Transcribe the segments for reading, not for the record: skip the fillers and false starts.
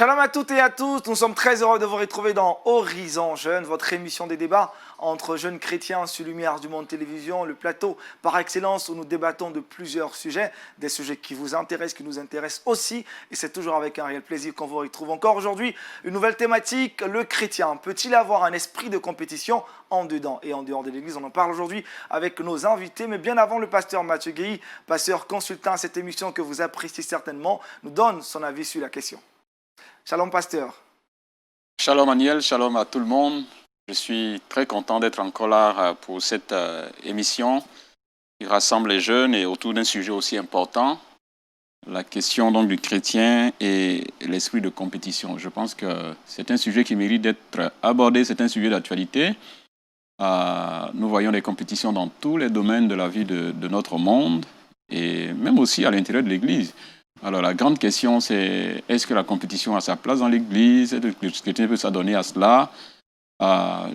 Shalom à toutes et à tous, nous sommes très heureux de vous retrouver dans Horizon Jeune, votre émission des débats entre jeunes chrétiens sur Lumière du Monde Télévision, le plateau par excellence où nous débattons de plusieurs sujets, des sujets qui vous intéressent, qui nous intéressent aussi, et c'est toujours avec un réel plaisir qu'on vous retrouve encore aujourd'hui. Une nouvelle thématique, le chrétien peut-il avoir un esprit de compétition en dedans et en dehors de l'église? On en parle aujourd'hui avec nos invités, mais bien avant, le pasteur Mathieu Guéhi, pasteur consultant à cette émission que vous appréciez certainement, nous donne son avis sur la question. Shalom pasteur. Shalom Aniel, shalom à tout le monde. Je suis très content d'être encore là pour cette émission qui rassemble les jeunes et autour d'un sujet aussi important, la question donc du chrétien et l'esprit de compétition. Je pense que c'est un sujet qui mérite d'être abordé, c'est un sujet d'actualité. Nous voyons des compétitions dans tous les domaines de la vie de notre monde et même aussi à l'intérieur de l'Église. Alors la grande question c'est, est-ce que la compétition a sa place dans l'Église? Est-ce que le chrétien peut s'adonner à cela?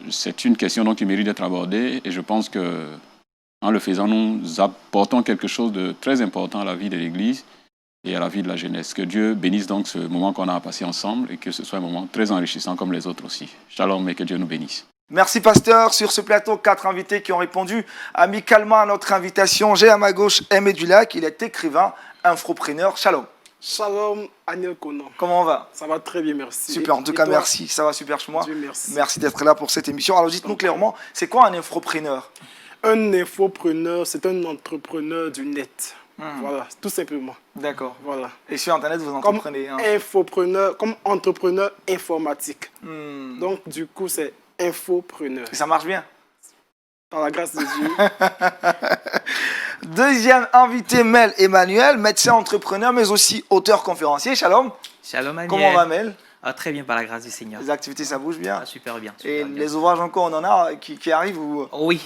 C'est une question donc qui mérite d'être abordée et je pense qu'en le faisant, nous apportons quelque chose de très important à la vie de l'Église et à la vie de la jeunesse. Que Dieu bénisse donc ce moment qu'on a à passer ensemble et que ce soit un moment très enrichissant comme les autres aussi. Shalom et que Dieu nous bénisse. Merci pasteur. Sur ce plateau, 4 invités qui ont répondu amicalement à notre invitation. J'ai à ma gauche Aimé Dulac, il est écrivain, infopreneur. Shalom. Shalom, Aniel Conan. Comment on va? Ça va très bien, merci. Super, en tout cas, merci. Ça va super chez moi. Dieu merci. Merci d'être là pour cette émission. Alors, dites-nous clairement, c'est quoi un infopreneur? Un infopreneur, c'est un entrepreneur du net. Voilà, tout simplement. D'accord. Voilà. Et sur Internet, vous entreprenez. Comme infopreneur, comme entrepreneur informatique. Donc, du coup, c'est infopreneur. Et ça marche bien? Par la grâce de Dieu. Deuxième invité, Mel Emmanuel, médecin entrepreneur, mais aussi auteur conférencier. Shalom. Shalom Aniel. Comment va Mel? Très bien, par la grâce du Seigneur. Les activités, ça bouge bien? Super bien. Et Super bien. les ouvrages encore, on en a qui arrivent ou... Oui,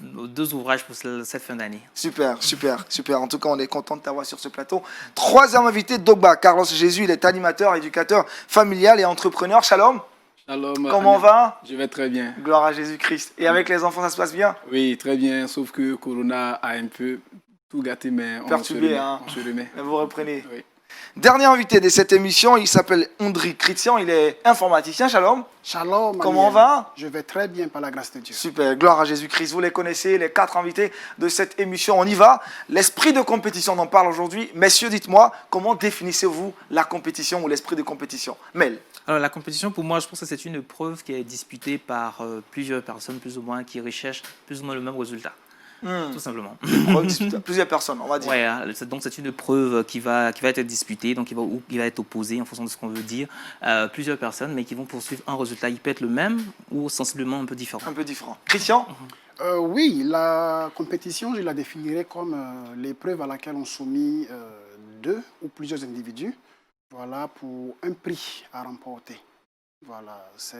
2 ouvrages pour cette fin d'année. Super, super, super. En tout cas, on est content de t'avoir sur ce plateau. Troisième invité, Dogba Carlos Jésus. Il est animateur, éducateur familial et entrepreneur. Shalom. Shalom. Comment va? Je vais très bien. Gloire à Jésus-Christ. Et avec les enfants, ça se passe bien? Oui, très bien, sauf que Corona a un peu tout gâté, mais perturbé, on se remet. Vous reprenez. Oui. Dernier invité de cette émission, il s'appelle Ondri Christian, il est informaticien. Shalom. Shalom. Comment on Aniel. va? Je vais très bien par la grâce de Dieu. Super, gloire à Jésus-Christ. Vous les connaissez, les 4 invités de cette émission. On y va. L'esprit de compétition, on en parle aujourd'hui. Messieurs, dites-moi, comment définissez-vous la compétition ou l'esprit de compétition? Mel. Alors, la compétition, pour moi, je pense que c'est une épreuve qui est disputée par plusieurs personnes, plus ou moins, qui recherchent plus ou moins le même résultat. Tout simplement. Plusieurs personnes, on va dire. Ouais, donc c'est une épreuve qui va être disputée, donc qui va être opposée en fonction de ce qu'on veut dire. Plusieurs personnes, mais qui vont poursuivre un résultat. Il peut être le même ou sensiblement un peu différent. Un peu différent. Christian? Oui, la compétition, je la définirais comme l'épreuve à laquelle on soumet 2 ou plusieurs individus, voilà, pour un prix à remporter. Voilà, c'est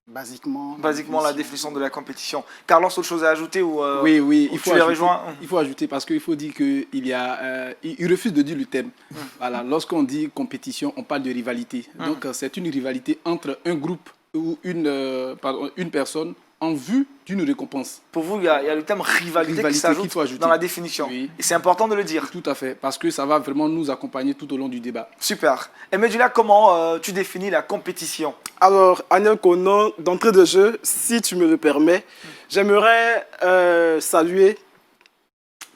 basiquement La définition de la compétition. Carlos, autre chose à ajouter ou Oui, il faut ajouter parce qu'il faut dire qu'il refuse de dire le terme. Voilà, lorsqu'on dit compétition, on parle de rivalité. Donc c'est une rivalité entre un groupe ou une personne en vue d'une récompense. Pour vous, il y a le terme rivalité qui s'ajoute dans la définition. Oui. Et c'est important de le dire. Tout à fait, parce que ça va vraiment nous accompagner tout au long du débat. Super. Et Medula, comment tu définis la compétition? Alors, Aniel Conan, d'entrée de jeu, si tu me le permets, j'aimerais saluer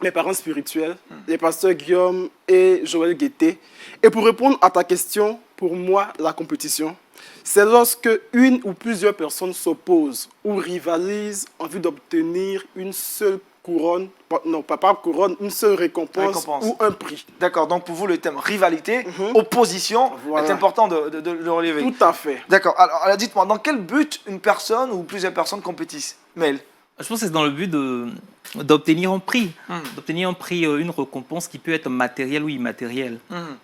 mes parents spirituels, les pasteurs Guillaume et Joël Guetté. Et pour répondre à ta question, pour moi, la compétition, c'est lorsque une ou plusieurs personnes s'opposent ou rivalisent en vue d'obtenir une seule couronne, non pas couronne, une seule récompense. Ou un prix. D'accord, donc pour vous le thème rivalité, opposition, est important de le relever. Tout à fait. D'accord, alors dites-moi, dans quel but une personne ou plusieurs personnes compétissent? Mel? Je pense que c'est dans le but d'obtenir un prix, une récompense qui peut être matérielle ou immatérielle.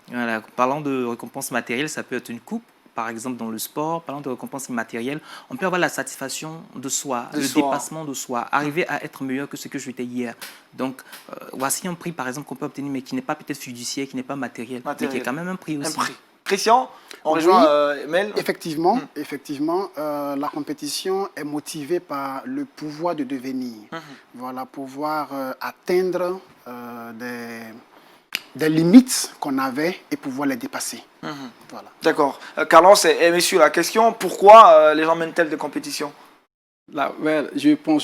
Voilà. Parlant de récompense matérielle, ça peut être une coupe, par exemple dans le sport. Parlant de récompense immatérielle, on peut avoir la satisfaction de soi, dépassement de soi, arriver à être meilleur que ce que j'étais hier. Donc, voici un prix, par exemple, qu'on peut obtenir, mais qui n'est pas peut-être fiduciaire, qui n'est pas matériel, mais qui est quand même un prix aussi. Un prix. Christian, on rejoint Mel. Effectivement, la compétition est motivée par le pouvoir de devenir. Voilà, pouvoir atteindre des limites qu'on avait et pouvoir les dépasser. Voilà. D'accord. Carlos et messieurs, la question, pourquoi les gens mènent-elles des compétitions? Là, ouais, je pense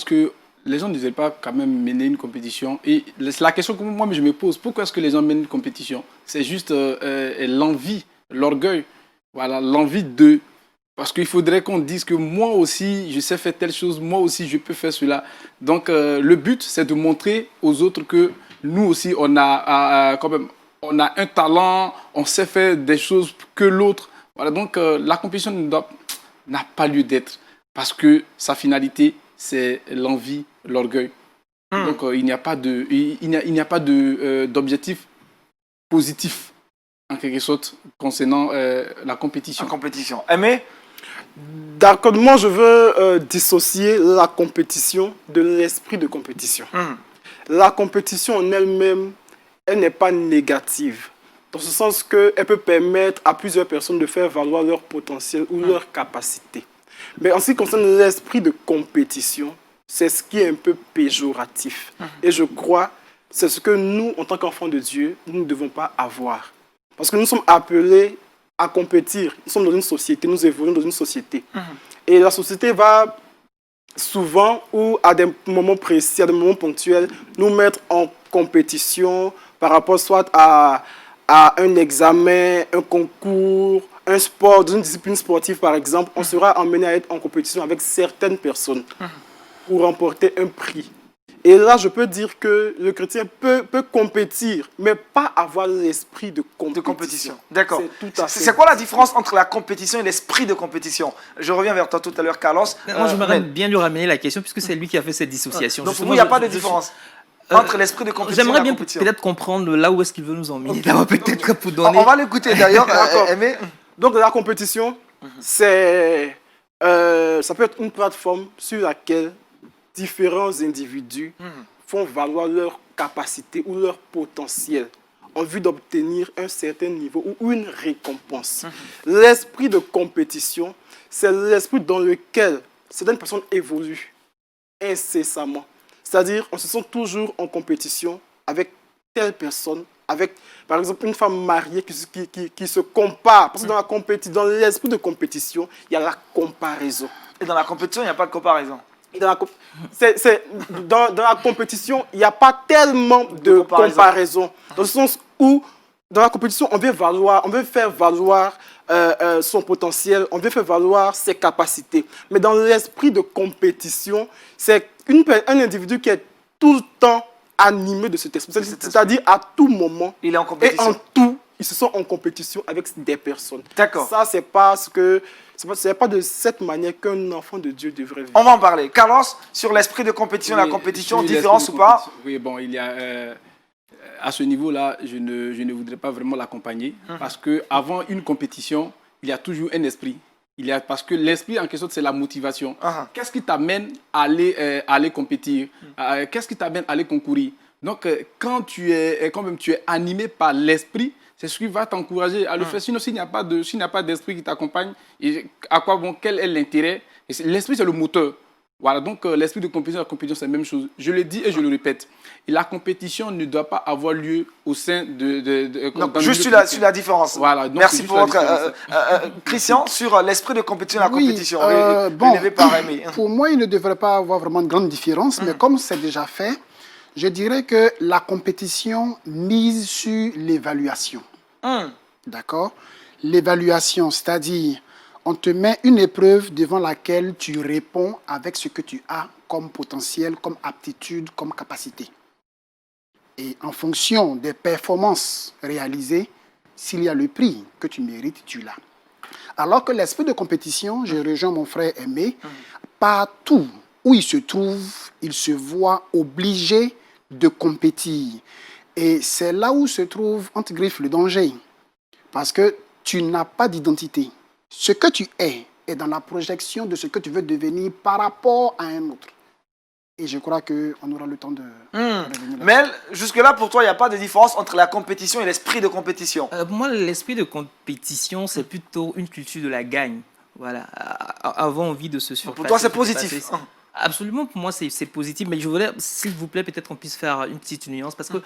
que les gens ne devraient pas quand même mener une compétition. Et la question que moi je me pose, pourquoi est-ce que les gens mènent une compétition? C'est juste l'envie, l'orgueil, voilà, l'envie de... Parce qu'il faudrait qu'on dise que moi aussi, je sais faire telle chose, moi aussi, je peux faire cela. Donc, le but, c'est de montrer aux autres que nous aussi, on a quand même, on a un talent, on sait faire des choses que l'autre. Voilà, donc, la compétition n'a pas lieu d'être parce que sa finalité, c'est l'envie, l'orgueil. Donc, il n'y a pas d'objectif positif, en quelque sorte, concernant la compétition. En compétition. Aimé? D'accord, moi je veux dissocier la compétition de l'esprit de compétition. La compétition en elle-même, elle n'est pas négative. Dans ce sens qu'elle peut permettre à plusieurs personnes de faire valoir leur potentiel ou leur capacité. Mais en ce qui concerne l'esprit de compétition, c'est ce qui est un peu péjoratif. Et je crois c'est ce que nous, en tant qu'enfants de Dieu, nous ne devons pas avoir. Parce que nous sommes appelés à compétir. Nous sommes dans une société, nous évoluons dans une société. Et la société va souvent, ou à des moments précis, à des moments ponctuels, nous mettre en compétition par rapport soit à un examen, un concours, un sport, dans une discipline sportive par exemple. On sera amené à être en compétition avec certaines personnes pour remporter un prix. Et là, je peux dire que le chrétien peut compétir, mais pas avoir l'esprit de compétition. D'accord. C'est C'est quoi la différence entre la compétition et l'esprit de compétition? Je reviens vers toi tout à l'heure, Carlos. Moi, j'aimerais bien lui ramener la question, puisque c'est lui qui a fait cette dissociation. Donc, pour vous, il n'y a pas de différence entre l'esprit de compétition et J'aimerais la bien compétition. peut-être comprendre là où est-ce qu'il veut nous emmener. D'abord, peut-être pour donner... On va l'écouter d'ailleurs, Aimé. Donc la compétition, c'est, ça peut être une plateforme sur laquelle différents individus font valoir leur capacité ou leur potentiel en vue d'obtenir un certain niveau ou une récompense. L'esprit de compétition, c'est l'esprit dans lequel certaines personnes évoluent incessamment. C'est-à-dire, on se sent toujours en compétition avec telle personne, avec, par exemple, une femme mariée qui se compare. Parce que dans l'esprit de compétition, il y a la comparaison. Et dans la compétition, il n'y a pas de comparaison. Et dans la compétition, il n'y a pas tellement de comparaison. Dans le sens où, dans la compétition, on veut faire valoir son potentiel, on veut faire valoir ses capacités. Mais dans l'esprit de compétition, c'est un individu qui est tout le temps animé de cet esprit. C'est-à-dire à tout moment. Il est en compétition. Et en tout, ils se sont en compétition avec des personnes. D'accord. Ça, c'est parce que c'est pas de cette manière qu'un enfant de Dieu devrait vivre. On va en parler. Carlos, sur l'esprit de compétition, la compétition, différence ou pas? Oui, bon, il y a... à ce niveau-là, je ne voudrais pas vraiment l'accompagner parce qu'avant une compétition, il y a toujours un esprit. Parce que l'esprit, en quelque sorte, c'est la motivation. Qu'est-ce qui t'amène à aller compétir? Qu'est-ce qui t'amène à aller concourir? Donc, quand tu es animé par l'esprit, c'est ce qui va t'encourager à le faire. Sinon, s'il n'y a pas d'esprit qui t'accompagne, à quoi bon? Quel est l'intérêt? L'esprit, c'est le moteur. Voilà, donc l'esprit de compétition, la compétition, c'est la même chose. Je le dis et je le répète. Et la compétition ne doit pas avoir lieu au sein donc, juste sur la différence. Voilà, donc merci pour votre... Christian, sur l'esprit de compétition et la compétition, relevé par Aimé. Pour moi, il ne devrait pas avoir vraiment de grande différence, mais comme c'est déjà fait, je dirais que la compétition mise sur l'évaluation. D'accord? L'évaluation, c'est-à-dire... on te met une épreuve devant laquelle tu réponds avec ce que tu as comme potentiel, comme aptitude, comme capacité. Et en fonction des performances réalisées, s'il y a le prix que tu mérites, tu l'as. Alors que l'esprit de compétition, je rejoins mon frère Aimé, partout où il se trouve, il se voit obligé de compétir. Et c'est là où se trouve, entre griffes, le danger. Parce que tu n'as pas d'identité. Ce que tu es dans la projection de ce que tu veux devenir par rapport à un autre. Et je crois qu'on aura le temps de revenir là. Mel, jusque-là, pour toi, il n'y a pas de différence entre la compétition et l'esprit de compétition. Pour moi, l'esprit de compétition, c'est plutôt une culture de la gagne. Voilà. Avoir envie de se surpasser. Pour toi, c'est positif. Absolument, pour moi, c'est positif. Mais je voulais, s'il vous plaît, peut-être qu'on puisse faire une petite nuance. Parce que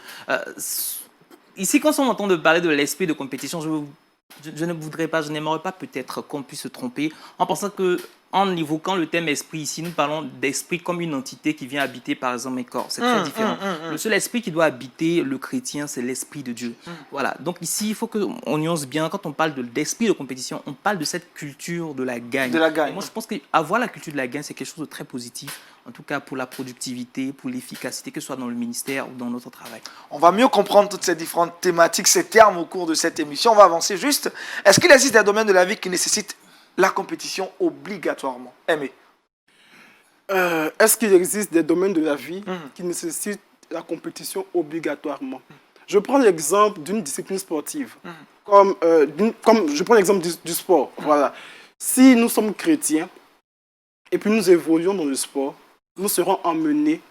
ici, quand on entend de parler de l'esprit de compétition, je ne voudrais pas, je n'aimerais pas peut-être qu'on puisse se tromper en pensant que, en évoquant le thème esprit ici, nous parlons d'esprit comme une entité qui vient habiter par exemple un corps. C'est très différent. Le seul esprit qui doit habiter le chrétien, c'est l'esprit de Dieu. Voilà. Donc ici, il faut qu'on nuance bien. Quand on parle d'esprit de compétition, on parle de cette culture de la gagne. De la gagne. Et moi, je pense qu'avoir la culture de la gagne, c'est quelque chose de très positif. En tout cas, pour la productivité, pour l'efficacité, que ce soit dans le ministère ou dans notre travail. On va mieux comprendre toutes ces différentes thématiques, ces termes au cours de cette émission. On va avancer juste. Est-ce qu'il existe des domaines de la vie qui nécessitent la compétition obligatoirement? Aimé. Est-ce qu'il existe des domaines de la vie qui nécessitent la compétition obligatoirement? Je prends l'exemple d'une discipline sportive. Comme je prends l'exemple du sport. Voilà. Si nous sommes chrétiens et puis nous évoluons dans le sport, nous serons emmenés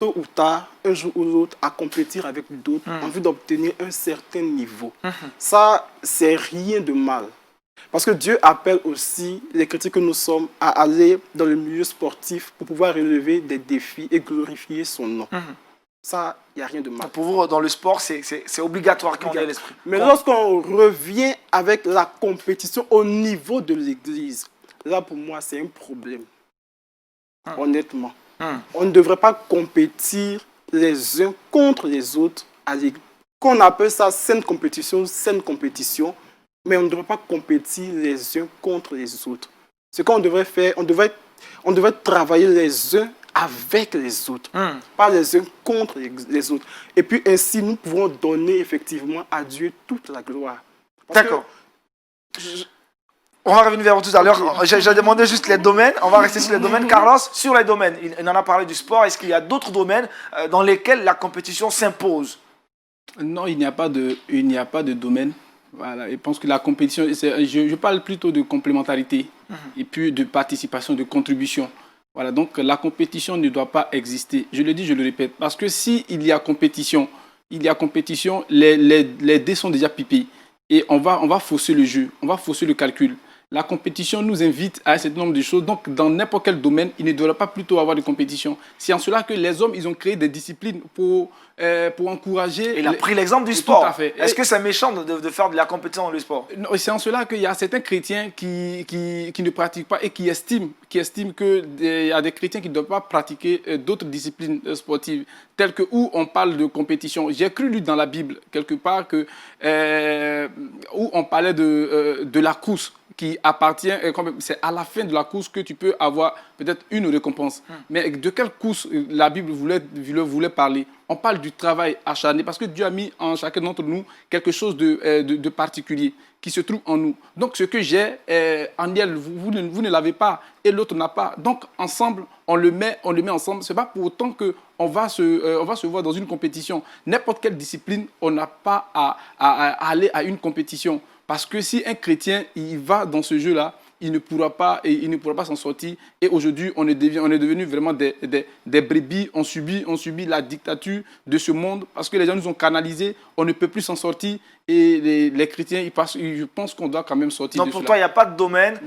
tôt ou tard, un jour ou l'autre, à compétir avec d'autres en vue d'obtenir un certain niveau. Ça, c'est rien de mal. Parce que Dieu appelle aussi les chrétiens que nous sommes à aller dans le milieu sportif pour pouvoir relever des défis et glorifier son nom. Ça, il n'y a rien de mal. Pour vous, dans le sport, c'est obligatoire qu'on ait l'esprit. Mais lorsqu'on revient avec la compétition au niveau de l'Église, là, pour moi, c'est un problème. Honnêtement. On ne devrait pas compétir les uns contre les autres à l'Église. Qu'on appelle ça saine compétition, mais on ne devrait pas compétir les uns contre les autres. Ce qu'on devrait faire, on devrait travailler les uns avec les autres, pas les uns contre les autres. Et puis ainsi, nous pouvons donner effectivement à Dieu toute la gloire. D'accord. On va revenir vers vous tout à l'heure. J'ai demandé juste les domaines. On va rester sur les domaines. Carlos, sur les domaines, il en a parlé du sport. Est-ce qu'il y a d'autres domaines dans lesquels la compétition s'impose? Non, il n'y a pas de domaine. Voilà, je pense que la compétition, je parle plutôt de complémentarité et puis de participation, de contribution. Voilà, donc la compétition ne doit pas exister. Je le dis, je le répète, parce que s'il y a compétition, les dés sont déjà pipés et on va fausser le jeu, on va fausser le calcul. La compétition nous invite à un certain nombre de choses. Donc, dans n'importe quel domaine, il ne devrait pas plutôt avoir de compétition. C'est en cela que les hommes, ils ont créé des disciplines pour encourager... Il a pris l'exemple du sport. Tout à fait. Est-ce que c'est méchant de faire de la compétition dans le sport? C'est en cela qu'il y a certains chrétiens qui ne pratiquent pas et qui estiment qu'il y a des chrétiens qui ne doivent pas pratiquer d'autres disciplines sportives, telles que où on parle de compétition. J'ai cru lire dans la Bible, quelque part, où on parlait de la course qui appartient, c'est à la fin de la course que tu peux avoir peut-être une récompense. Mais de quelle course la Bible voulait parler? On parle du travail acharné parce que Dieu a mis en chacun d'entre nous quelque chose de particulier qui se trouve en nous. Donc ce que j'ai, Aniel, vous ne l'avez pas et l'autre n'a pas. Donc ensemble, on le met ensemble. Ce n'est pas pour autant qu'on va se voir dans une compétition. N'importe quelle discipline, on n'a pas à aller à une compétition. Parce que si un chrétien il va dans ce jeu-là, il ne pourra pas s'en sortir. Et aujourd'hui, on est devenu vraiment des brebis. On subit la dictature de ce monde parce que les gens nous ont canalisés. On ne peut plus s'en sortir. Et les chrétiens, je pense qu'on doit quand même sortir de cela. Donc pour toi, il n'y a pas de domaine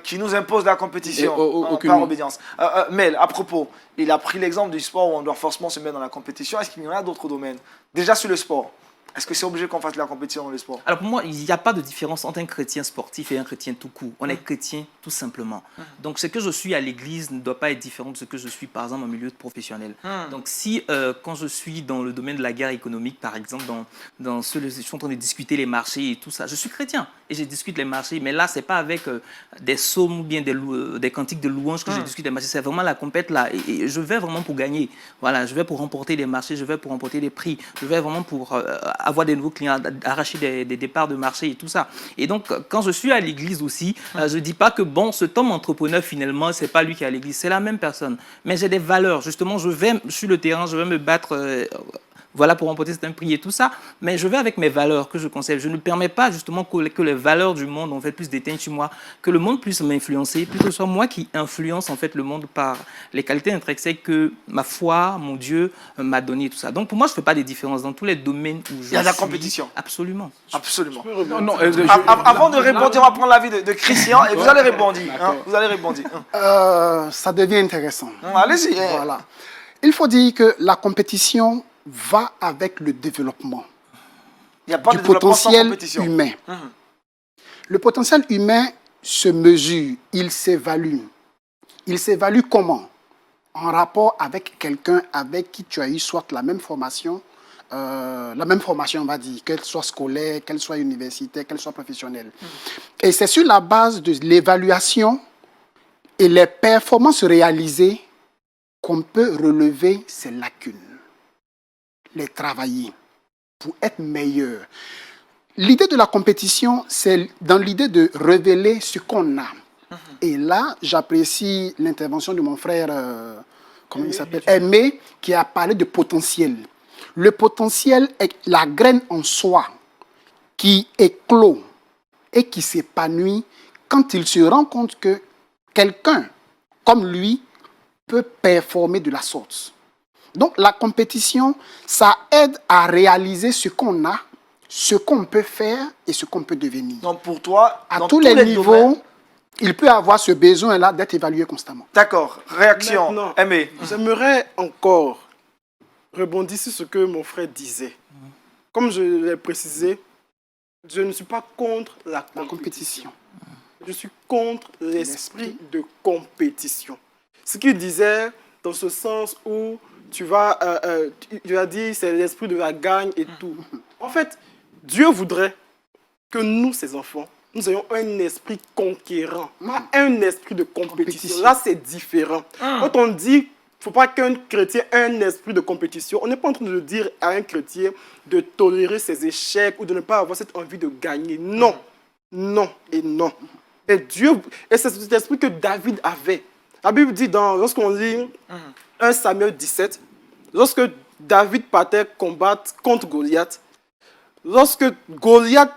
qui nous impose la compétition par obédience. Mel, à propos, il a pris l'exemple du sport où on doit forcément se mettre dans la compétition. Est-ce qu'il y en a d'autres domaines? Déjà sur le sport. Est-ce que c'est obligé qu'on fasse de la compétition dans le sport? Alors pour moi, il n'y a pas de différence entre un chrétien sportif et un chrétien tout court. On est chrétien tout simplement. Donc ce que je suis à l'église ne doit pas être différent de ce que je suis par exemple en milieu professionnel. Donc si quand je suis dans le domaine de la guerre économique, par exemple, je suis en train de discuter les marchés et tout ça, je suis chrétien et je discute les marchés. Mais là, ce n'est pas avec des psaumes ou bien des cantiques de louanges que je discute les marchés. C'est vraiment la compète là. Et je vais vraiment pour gagner. Voilà, je vais pour remporter les marchés, je vais pour remporter les prix. Je vais vraiment pour... avoir des nouveaux clients, arracher des départs de marché et tout ça. Et donc, quand je suis à l'église aussi, je ne dis pas que, bon, cet homme entrepreneur, finalement, ce n'est pas lui qui est à l'église, c'est la même personne. Mais j'ai des valeurs. Justement, je vais sur le terrain, je vais me battre... voilà, pour remporter certains prix et tout ça, mais je vais avec mes valeurs que je conserve. Je ne permets pas justement que les valeurs du monde en fait plus d'éteindre sur moi, que le monde puisse m'influencer, plutôt que ce soit moi qui influence en fait le monde par les qualités intrinsèques que ma foi, mon Dieu m'a donné et tout ça. Donc pour moi, je ne fais pas des différences dans tous les domaines où je suis. Il y a de la compétition. Absolument. Absolument. Avant de répondre, on va prendre l'avis de Christian et vous allez répondre. Vous allez répondre. Ça devient intéressant. Allez-y. Voilà. Il faut dire que la compétition va avec le développement. Il n'y a pas du de développement sans potentiel compétition. humain. Mhm. Le potentiel humain se mesure, il s'évalue. Il s'évalue comment? En rapport avec quelqu'un avec qui tu as eu soit la même formation, on va dire, qu'elle soit scolaire, qu'elle soit universitaire, qu'elle soit professionnelle. Et c'est sur la base de l'évaluation et les performances réalisées qu'on peut relever ces lacunes, les travailler pour être meilleur. L'idée de la compétition, c'est dans l'idée de révéler ce qu'on a. Et là, j'apprécie l'intervention de mon frère, comment il s'appelle, Aimé, qui a parlé de potentiel. Le potentiel est la graine en soi qui éclot et qui s'épanouit quand il se rend compte que quelqu'un comme lui peut performer de la sorte. Donc la compétition, ça aide à réaliser ce qu'on a, ce qu'on peut faire et ce qu'on peut devenir. Donc pour toi, À dans tous les niveaux, domaines- il peut avoir ce besoin-là d'être évalué constamment. D'accord. Réaction. Maintenant, Aimé. J'aimerais encore rebondir sur ce que mon frère disait. Comme je l'ai précisé, je ne suis pas contre la La compétition. compétition. Je suis contre l'esprit de compétition. Ce qu'il disait dans ce sens où tu as dit c'est l'esprit de la gagne et tout. En fait, Dieu voudrait que nous, ses enfants, nous ayons un esprit conquérant, pas un esprit de compétition. Là, c'est différent. Quand on dit qu'il ne faut pas qu'un chrétien ait un esprit de compétition, on n'est pas en train de dire à un chrétien de tolérer ses échecs ou de ne pas avoir cette envie de gagner. Non, non et non. Et c'est cet esprit que David avait. La Bible dit, lorsqu'on lit 1 Samuel 17, lorsque David partait combattre contre Goliath, lorsque Goliath,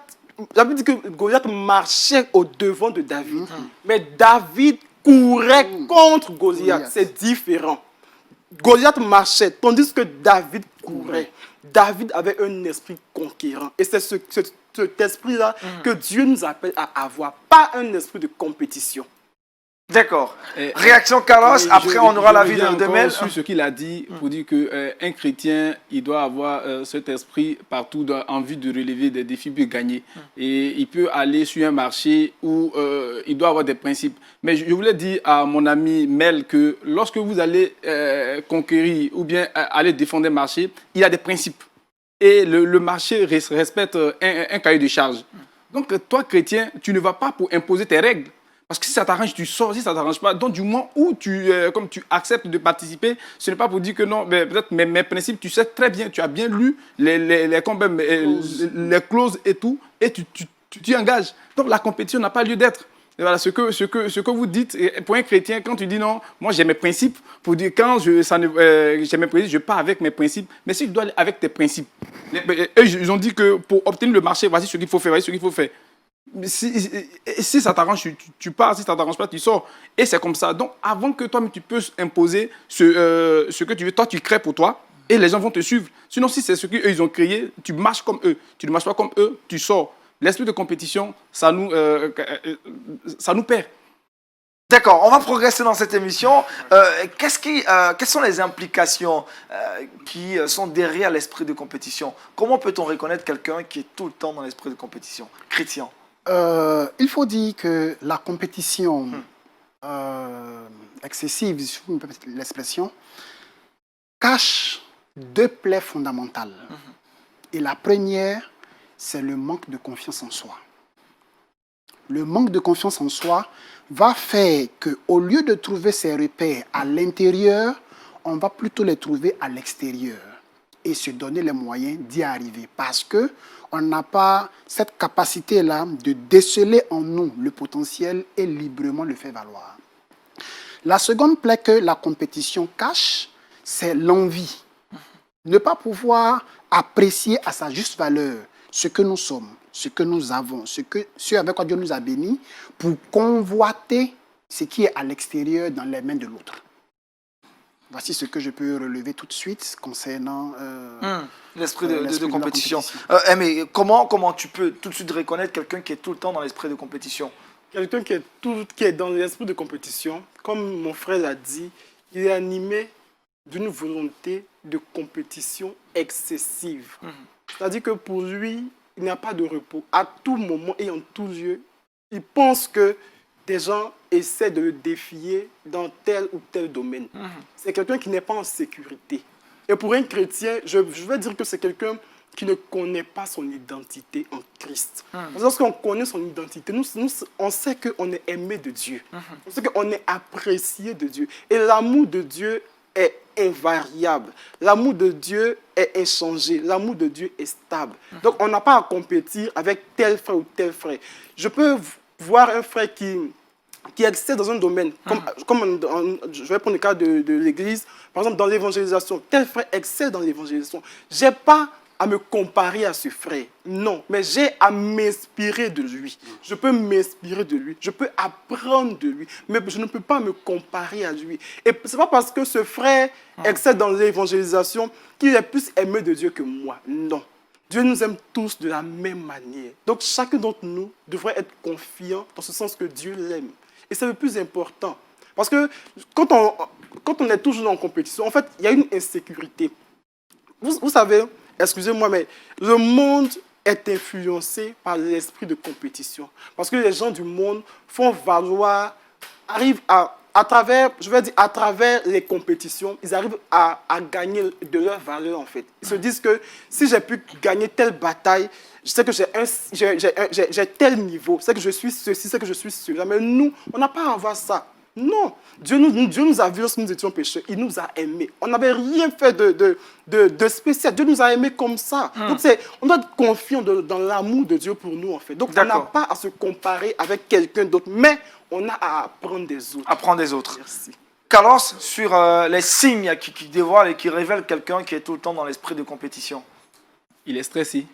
la Bible dit que Goliath marchait au devant de David, mais David courait contre Goliath. C'est différent. Goliath marchait, tandis que David courait. David avait un esprit conquérant. Et c'est cet esprit-là que Dieu nous appelle à avoir, pas un esprit de compétition. D'accord. Et- Réaction Carlos. Oui, Après, on aura je l'avis reviens de encore Mel. sur ce qu'il a dit pour dire qu'un chrétien, il doit avoir cet esprit partout en vue de relever des défis pour gagner. Et il peut aller sur un marché où il doit avoir des principes. Mais je voulais dire à mon ami Mel que lorsque vous allez conquérir ou bien aller défendre un marché, il y a des principes. Et le marché respecte un cahier de charge. Donc toi, chrétien, tu ne vas pas pour imposer tes règles. Parce que si ça t'arrange, tu sors. Si ça ne t'arrange pas, donc du moment où comme tu acceptes de participer, ce n'est pas pour dire que non, mais peut-être mes principes, tu sais très bien, tu as bien lu les clauses et tout, et tu engages. Donc la compétition n'a pas lieu d'être. Et voilà, ce que vous dites, pour un chrétien, quand tu dis non, moi j'ai mes principes, pour dire quand j'ai mes principes, je pars avec mes principes, mais si tu dois aller avec tes principes, eux, ils ont dit que pour obtenir le marché, voici ce qu'il faut faire, voici ce qu'il faut faire. Si ça t'arrange, tu pars. Si ça ne t'arrange pas, tu sors. Et c'est comme ça. Donc, avant que toi, tu peux imposer ce que tu veux, toi, tu crées pour toi et les gens vont te suivre. Sinon, si c'est ce qu'eux, ils ont créé, tu marches comme eux. Tu ne marches pas comme eux, tu sors. L'esprit de compétition, ça nous perd. D'accord, on va progresser dans cette émission. Quelles sont les implications qui sont derrière l'esprit de compétition? Comment peut-on reconnaître quelqu'un qui est tout le temps dans l'esprit de compétition? Chrétien. Il faut dire que la compétition excessive, si vous me permettez l'expression, cache deux plaies fondamentales. Et la première, c'est le manque de confiance en soi. Le manque de confiance en soi va faire qu'au lieu de trouver ses repères à l'intérieur, on va plutôt les trouver à l'extérieur et se donner les moyens d'y arriver. Parce qu'on n'a pas cette capacité-là de déceler en nous le potentiel et librement le faire valoir. La seconde plaie que la compétition cache, c'est l'envie. Ne pas pouvoir apprécier à sa juste valeur ce que nous sommes, ce que nous avons, ce avec quoi Dieu nous a bénis, pour convoiter ce qui est à l'extérieur dans les mains de l'autre. Voici ce que je peux relever tout de suite concernant l'esprit de compétition. compétition. Mais comment tu peux tout de suite reconnaître quelqu'un qui est tout le temps dans l'esprit de compétition? Quelqu'un qui est dans l'esprit de compétition, comme mon frère l'a dit, il est animé d'une volonté de compétition excessive. C'est-à-dire que pour lui, il n'y a pas de repos. À tout moment et en tout lieu, il pense que des gens essaient de le défier dans tel ou tel domaine. C'est quelqu'un qui n'est pas en sécurité. Et pour un chrétien, je vais dire que c'est quelqu'un qui ne connaît pas son identité en Christ. Parce que lorsqu'on connaît son identité, on sait qu'on est aimé de Dieu. On sait qu'on est apprécié de Dieu. Et l'amour de Dieu est invariable. L'amour de Dieu est inchangé. L'amour de Dieu est stable. Donc, on n'a pas à compétir avec tel frère ou tel frère. Je peux voir un frère qui excelle dans un domaine, je vais prendre le cas de l'Église, par exemple dans l'évangélisation, tel frère excelle dans l'évangélisation. Je n'ai pas à me comparer à ce frère, non, mais j'ai à m'inspirer de lui. Je peux m'inspirer de lui, je peux apprendre de lui, mais je ne peux pas me comparer à lui. Et ce n'est pas parce que ce frère excelle dans l'évangélisation qu'il est plus aimé de Dieu que moi, non. Dieu nous aime tous de la même manière. Donc chacun d'entre nous devrait être confiant dans ce sens que Dieu l'aime. Et c'est le plus important. Parce que quand on est toujours en compétition, en fait, il y a une insécurité. Vous savez, excusez-moi, mais le monde est influencé par l'esprit de compétition. Parce que les gens du monde font valoir, arrivent à travers les compétitions, ils arrivent à gagner de leur valeur, en fait. Ils se disent que si j'ai pu gagner telle bataille, je sais que j'ai tel niveau, c'est que je suis ceci, c'est que je suis cela. Mais nous, on n'a pas à avoir ça. Non. Dieu nous a vus lorsque nous étions pécheurs. Il nous a aimés. On n'avait rien fait de spécial. Dieu nous a aimés comme ça. Donc, on doit être confiant dans l'amour de Dieu pour nous, en fait. Donc, on n'a pas à se comparer avec quelqu'un d'autre, mais on a à apprendre des autres. Apprendre des autres. Merci. Carlos, sur les signes qui dévoilent et qui révèlent quelqu'un qui est tout le temps dans l'esprit de compétition. Il est stressé,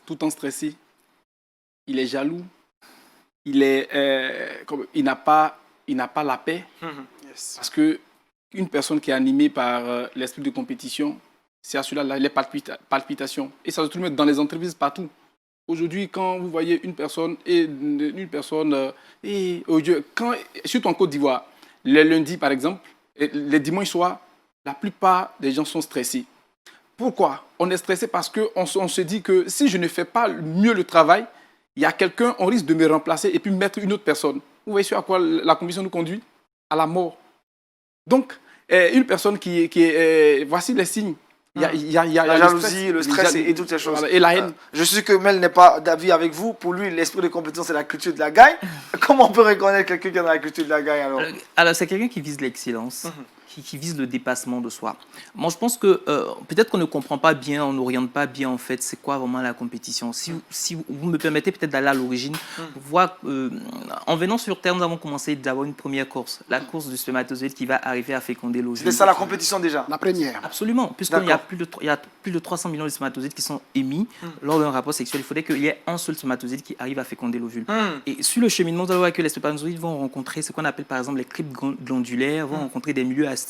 tout le temps stressé. Il est jaloux. Il n'a pas la paix. Yes. Parce qu'une personne qui est animée par l'esprit de compétition, c'est à celui-là les palpitations. Et ça se trouve dans les entreprises partout. Aujourd'hui, quand vous voyez une personne, surtout en Côte d'Ivoire, les lundis par exemple, et les dimanches soirs, la plupart des gens sont stressés. Pourquoi? On est stressé parce qu'on se dit que si je ne fais pas mieux le travail, il y a quelqu'un, on risque de me remplacer et puis mettre une autre personne. Vous voyez sur à quoi la compétition nous conduit? À la mort. Donc, une personne qui est... voici les signes. Il y a la jalousie, le stress et toutes ces choses. Voilà, et la haine. Je suis que Mel n'est pas d'avis avec vous. Pour lui, l'esprit de compétition, c'est la culture de la gagne. Comment on peut reconnaître quelqu'un qui est dans la culture de la gagne alors? Alors, c'est quelqu'un qui vise l'excellence, qui vise le dépassement de soi. Moi, je pense que peut-être qu'on ne comprend pas bien, on n'oriente pas bien, en fait, c'est quoi vraiment la compétition. Si vous me permettez peut-être d'aller à l'origine, voir, en venant sur Terre, nous avons commencé d'avoir une première course, la course du spermatozoïde qui va arriver à féconder l'ovule. C'est ça la compétition déjà? La première. Absolument, puisqu'il y a plus de 300 millions de spermatozoïdes qui sont émis lors d'un rapport sexuel. Il faudrait qu'il y ait un seul spermatozoïde qui arrive à féconder l'ovule. Et sur le cheminement, vous allez voir que les spermatozoïdes vont rencontrer ce qu'on appelle par exemple les cryptes glandulaires, vont rencontrer des milieux acides.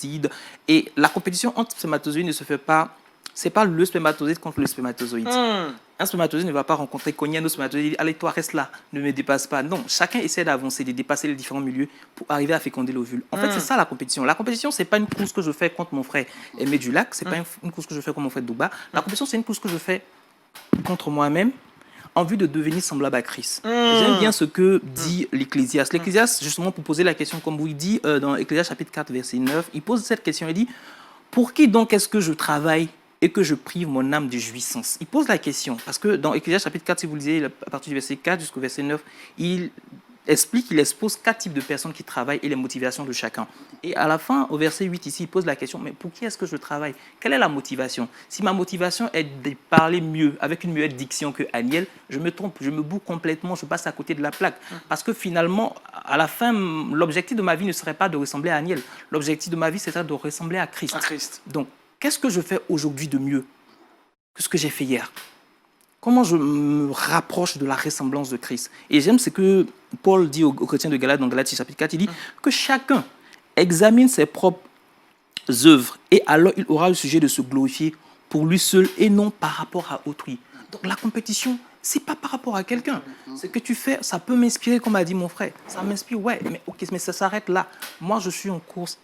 Et la compétition entre spermatozoïdes ne se fait pas, c'est pas le spermatozoïde contre le spermatozoïde. Un spermatozoïde ne va pas rencontrer, cogner un autre spermatozoïde et dire allez, toi, reste là, ne me dépasse pas. Non, chacun essaie d'avancer, de dépasser les différents milieux pour arriver à féconder l'ovule. En fait, c'est ça la compétition. La compétition, c'est pas une course que je fais contre mon frère Aimé du Lac, c'est pas une course que je fais contre mon frère Douba. La compétition, c'est une course que je fais contre moi-même, en vue de devenir semblable à Christ. J'aime bien ce que dit l'Ecclésiaste. L'Ecclésiaste, justement, pour poser la question, comme vous il dit dans Ecclésiaste chapitre 4, verset 9, il pose cette question, il dit « Pour qui donc est-ce que je travaille et que je prive mon âme de jouissance ?» Il pose la question, parce que dans Ecclésiaste chapitre 4, si vous lisez à partir du verset 4 jusqu'au verset 9, il expose 4 types de personnes qui travaillent et les motivations de chacun. Et à la fin, au verset 8 ici, il pose la question, mais pour qui est-ce que je travaille? Quelle est la motivation? Si ma motivation est de parler mieux, avec une meilleure diction que Aniel, je me trompe, je me bourre complètement, je passe à côté de la plaque. Parce que finalement, à la fin, l'objectif de ma vie ne serait pas de ressembler à Aniel. L'objectif de ma vie, c'est de ressembler à Christ. Donc, qu'est-ce que je fais aujourd'hui de mieux que ce que j'ai fait hier? Comment je me rapproche de la ressemblance de Christ? Et j'aime ce que Paul dit aux chrétiens de Galate, dans Galates chapitre 4, il dit que chacun examine ses propres œuvres et alors il aura le sujet de se glorifier pour lui seul et non par rapport à autrui. Donc la compétition, c'est pas par rapport à quelqu'un. Ce que tu fais, ça peut m'inspirer, comme a dit mon frère. Ça m'inspire, ouais, mais ok, mais ça s'arrête là. Moi, je suis en course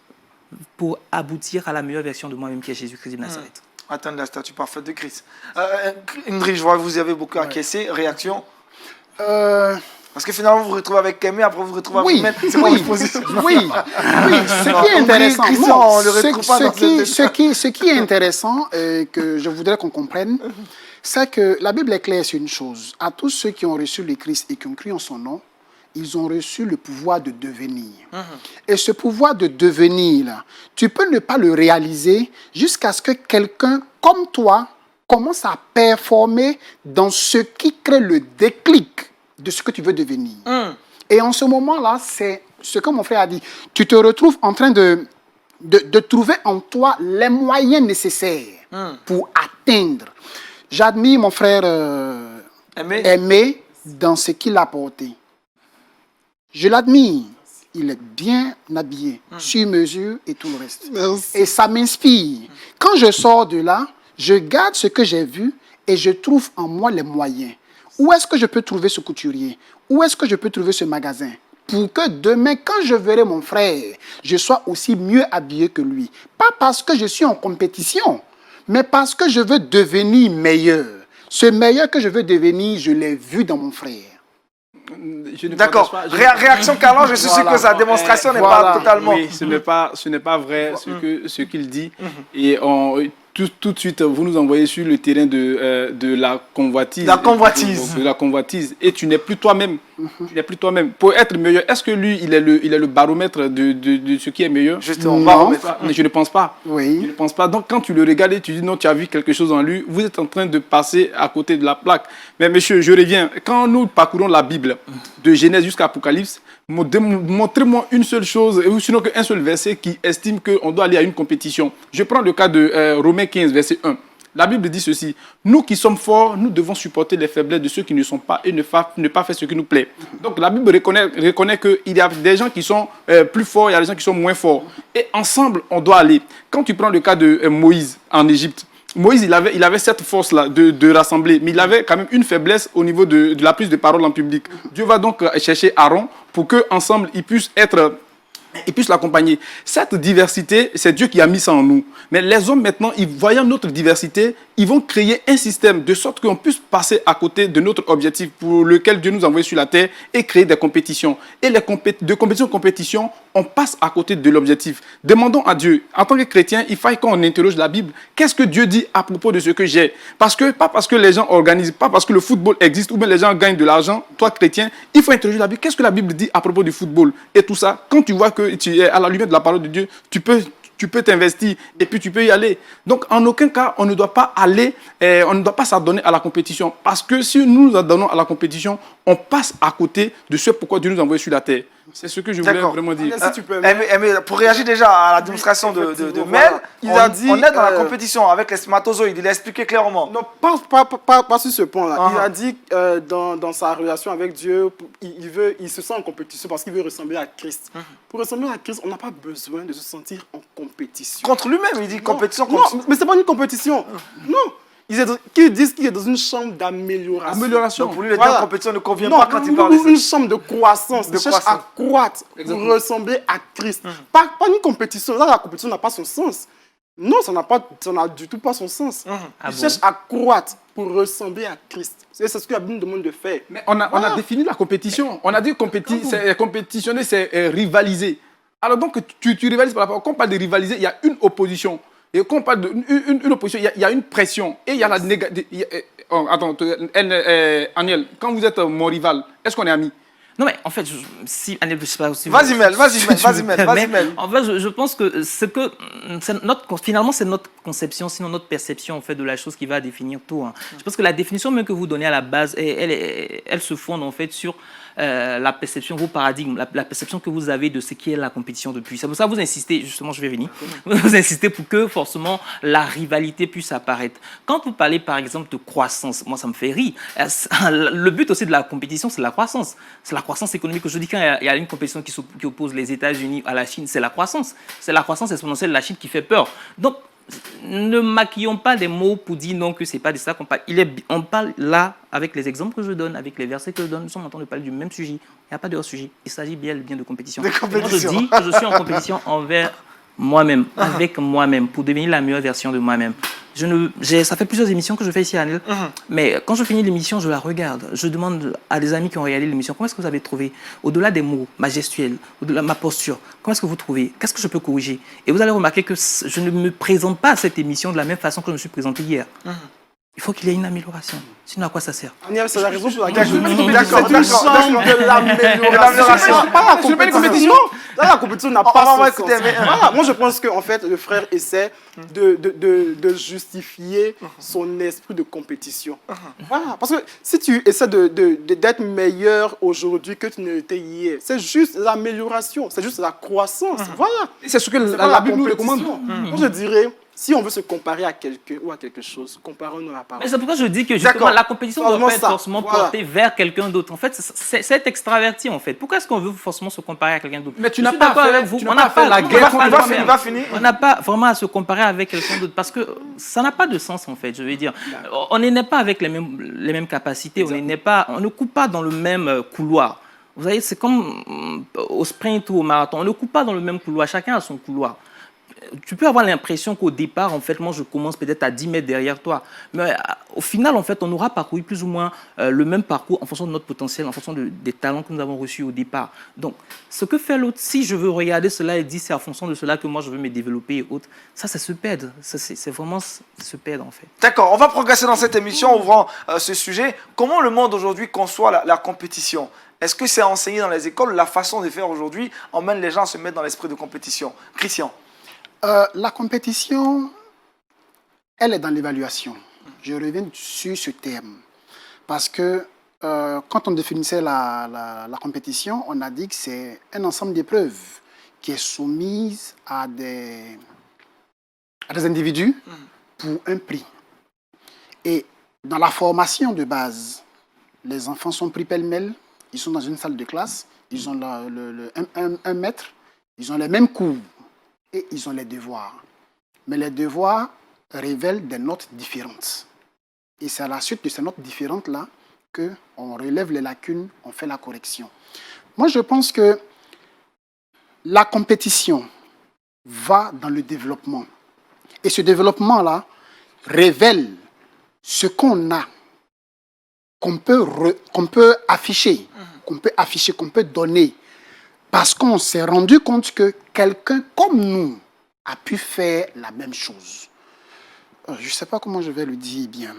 pour aboutir à la meilleure version de moi-même qui est Jésus-Christ de Nazareth. Atteindre la statue parfaite de Christ. Indri, je vois que vous avez beaucoup acquiescé. Réaction? Parce que finalement, vous vous retrouvez avec Aimé, après vous vous retrouvez avec Maître. C'est quoi votre position? Oui, ce qui est intéressant, ce qui est intéressant et que je voudrais qu'on comprenne, c'est que la Bible est claire sur une chose. À tous ceux qui ont reçu le Christ et qui ont cru en son nom, ils ont reçu le pouvoir de devenir. Et ce pouvoir de devenir, là, tu peux ne pas le réaliser jusqu'à ce que quelqu'un comme toi commence à performer dans ce qui crée le déclic de ce que tu veux devenir. Et en ce moment-là, c'est ce que mon frère a dit. Tu te retrouves en train de trouver en toi les moyens nécessaires pour atteindre. J'admire mon frère Aimé dans ce qu'il a apporté. Je l'admire. Il est bien habillé, sur mesure et tout le reste. Merci. Et ça m'inspire. Quand je sors de là, je garde ce que j'ai vu et je trouve en moi les moyens. Où est-ce que je peux trouver ce couturier? Où est-ce que je peux trouver ce magasin? Pour que demain, quand je verrai mon frère, je sois aussi mieux habillé que lui. Pas parce que je suis en compétition, mais parce que je veux devenir meilleur. Ce meilleur que je veux devenir, je l'ai vu dans mon frère. D'accord. Réaction, Carlo, je suis sûr que sa démonstration n'est pas totalement... Oui, ce n'est pas vrai ce qu'il dit. Et tout de suite, vous nous envoyez sur le terrain de la convoitise. La convoitise. De la convoitise. Et tu n'es plus toi-même. Tu n'es plus toi-même. Pour être meilleur, est-ce que lui, il est le baromètre de ce qui est meilleur? Justement, Non. baromètre. Mais je ne pense pas. Oui. Je ne pense pas. Donc, quand tu le regardes et tu dis non, tu as vu quelque chose en lui, vous êtes en train de passer à côté de la plaque. Mais monsieur, je reviens. Quand nous parcourons la Bible, de Genèse jusqu'à Apocalypse, montrez-moi une seule chose, ou sinon qu'un seul verset qui estime qu'on doit aller à une compétition. Je prends le cas de Romains 15, verset 1. La Bible dit ceci: nous qui sommes forts, nous devons supporter les faiblesses de ceux qui ne sont pas et ne pas faire ce qui nous plaît. Donc la Bible reconnaît qu'il y a des gens qui sont plus forts, il y a des gens qui sont moins forts. Et ensemble, on doit aller. Quand tu prends le cas de Moïse en Égypte, Moïse, il avait cette force-là de rassembler, mais il avait quand même une faiblesse au niveau de la prise de parole en public. Dieu va donc chercher Aaron pour qu'ensemble, ils puissent l'accompagner. Cette diversité, c'est Dieu qui a mis ça en nous. Mais les hommes, maintenant, voyant notre diversité, ils vont créer un système de sorte qu'on puisse passer à côté de notre objectif pour lequel Dieu nous a envoyés sur la terre et créer des compétitions. Et de compétition en compétition, on passe à côté de l'objectif. Demandons à Dieu, en tant que chrétien, il faut qu'on interroge la Bible. Qu'est-ce que Dieu dit à propos de ce que j'ai? Pas parce que les gens organisent, pas parce que le football existe ou bien les gens gagnent de l'argent, toi chrétien, il faut interroger la Bible. Qu'est-ce que la Bible dit à propos du football? Et tout ça, quand tu vois que tu es à la lumière de la parole de Dieu, tu peux t'investir et puis tu peux y aller. Donc, en aucun cas, on ne doit pas on ne doit pas s'adonner à la compétition. Parce que si nous nous adonnons à la compétition, on passe à côté de ce pourquoi Dieu nous a envoyés sur la terre. C'est ce que je voulais vraiment dire. Si tu peux. Mais pour réagir déjà à la démonstration de Mel, Il a dit, on est dans la compétition avec les spermatozoïdes, il a expliqué clairement. Non, pas sur ce point-là. Uh-huh. Il a dit dans sa relation avec Dieu, il se sent en compétition parce qu'il veut ressembler à Christ. Pour ressembler à Christ, on n'a pas besoin de se sentir en compétition. Contre lui-même, il dit compétition Non, contre... mais c'est pas une compétition. Non. Qu'ils disent qu'il est dans une chambre d'amélioration. Donc pour lui, le Voilà. terme compétition ne convient Non, pas quand il parle de ça. une chambre de croissance. Il cherche à croître pour ressembler à Christ. Pas une compétition. Là, la compétition n'a pas son sens. Non, ça n'a du tout pas son sens. Il cherche à croître pour ressembler à Christ. C'est ce que la Bible nous demande de faire. Mais on a défini la compétition. On a dit compétitionner, c'est rivaliser. Alors donc, tu rivalises par rapport. Quand on parle de rivaliser, il y a une opposition. Et quand on parle d'une opposition, il y a une pression. Et il y a la négativité. Attends, Aniel, quand vous êtes mon rival, est-ce qu'on est amis? Non, mais en fait, si Anel, je sais pas aussi. Vas-y, Mel. Mais en fait, je pense que finalement, c'est notre conception, sinon notre perception en fait de la chose qui va définir tout. Hein. Je pense que la définition même que vous donnez à la base, elle se fonde en fait sur la perception, vos paradigmes, la perception que vous avez de ce qui est la compétition depuis. C'est pour ça que vous insistez, justement, je vais venir, vous insistez pour que forcément la rivalité puisse apparaître. Quand vous parlez par exemple de croissance, moi ça me fait rire. Le but aussi de la compétition, c'est la croissance. C'est la croissance économique. Je dis quand il y a une compétition qui oppose les États-Unis à la Chine, c'est la croissance. C'est la croissance exponentielle de la Chine qui fait peur. Donc, ne maquillons pas des mots pour dire non que c'est pas de ça qu'on parle. On parle là, avec les exemples que je donne, avec les versets que je donne, nous sommes en train de parler du même sujet. Il n'y a pas de hors sujet. Il s'agit bien de compétition. Moi, je dis que je suis en compétition envers moi-même, avec moi-même, pour devenir la meilleure version de moi-même. Ça fait plusieurs émissions que je fais ici à Anil, mais quand je finis l'émission, je la regarde. Je demande à des amis qui ont regardé l'émission, comment est-ce que vous avez trouvé, au-delà des mots, ma gestuelle, au-delà de ma posture, comment est-ce que vous trouvez, qu'est-ce que je peux corriger? Et vous allez remarquer que je ne me présente pas à cette émission de la même façon que je me suis présenté hier. Il faut qu'il y ait une amélioration. Sinon, à quoi ça sert? Agnès, c'est la raison pour laquelle je dis D'accord, c'est une chambre de l'amélioration. Pas la compétition. Là, la compétition n'a pas va ce écouter, sens. mais- Voilà, moi, je pense qu'en fait, le frère essaie de justifier son esprit de compétition. Voilà, parce que si tu essaies d'être meilleur aujourd'hui que tu ne l'étais hier, c'est juste l'amélioration, c'est juste la croissance. Voilà. Et c'est ce que C'est pas la Bible nous compétition. recommande. Moi, je dirais, si on veut se comparer à quelqu'un ou à quelque chose, comparons-nous à la parole. Mais c'est pourquoi je dis que justement, D'accord. la compétition ne doit Forcément pas être ça. forcément Voilà. portée vers quelqu'un d'autre. En fait, c'est être extraverti, en fait. Pourquoi est-ce qu'on veut forcément se comparer à quelqu'un d'autre? Mais tu Je n'as suis pas d'accord fait- avec vous. tu n'as On pas n'a fait la non, guerre on n'a contre pas Il va le finir, faire. il va finir. On n'a pas vraiment à se comparer avec quelqu'un d'autre parce que ça n'a pas de sens, en fait, je veux dire. On n'est pas avec les mêmes capacités, on ne coupe pas dans le même couloir. Vous voyez, c'est comme au sprint ou au marathon, on ne coupe pas dans le même couloir, chacun a son couloir. Tu peux avoir l'impression qu'au départ, en fait, moi, je commence peut-être à 10 mètres derrière toi. Mais au final, en fait, on aura parcouru plus ou moins le même parcours en fonction de notre potentiel, en fonction des talents que nous avons reçus au départ. Donc, ce que fait l'autre, si je veux regarder cela et dire c'est en fonction de cela que moi, je veux me développer et autres, ça se perd. C'est vraiment se perdre, en fait. D'accord, on va progresser dans cette émission en ouvrant ce sujet. Comment le monde aujourd'hui conçoit la compétition? Est-ce que c'est enseigné dans les écoles? La façon de faire aujourd'hui emmène les gens à se mettre dans l'esprit de compétition. Christian. La compétition, elle est dans l'évaluation. Je reviens sur ce terme. Parce que quand on définissait la compétition, on a dit que c'est un ensemble d'épreuves qui est soumise à des individus pour un prix. Et dans la formation de base, les enfants sont pris pêle-mêle, ils sont dans une salle de classe, ils ont un maître, ils ont les mêmes cours. Et ils ont les devoirs. Mais les devoirs révèlent des notes différentes. Et c'est à la suite de ces notes différentes-là qu'on relève les lacunes, on fait la correction. Moi, je pense que la compétition va dans le développement. Et ce développement-là révèle ce qu'on a, qu'on peut afficher, qu'on peut donner. Parce qu'on s'est rendu compte que quelqu'un comme nous a pu faire la même chose. Je ne sais pas comment je vais le dire bien.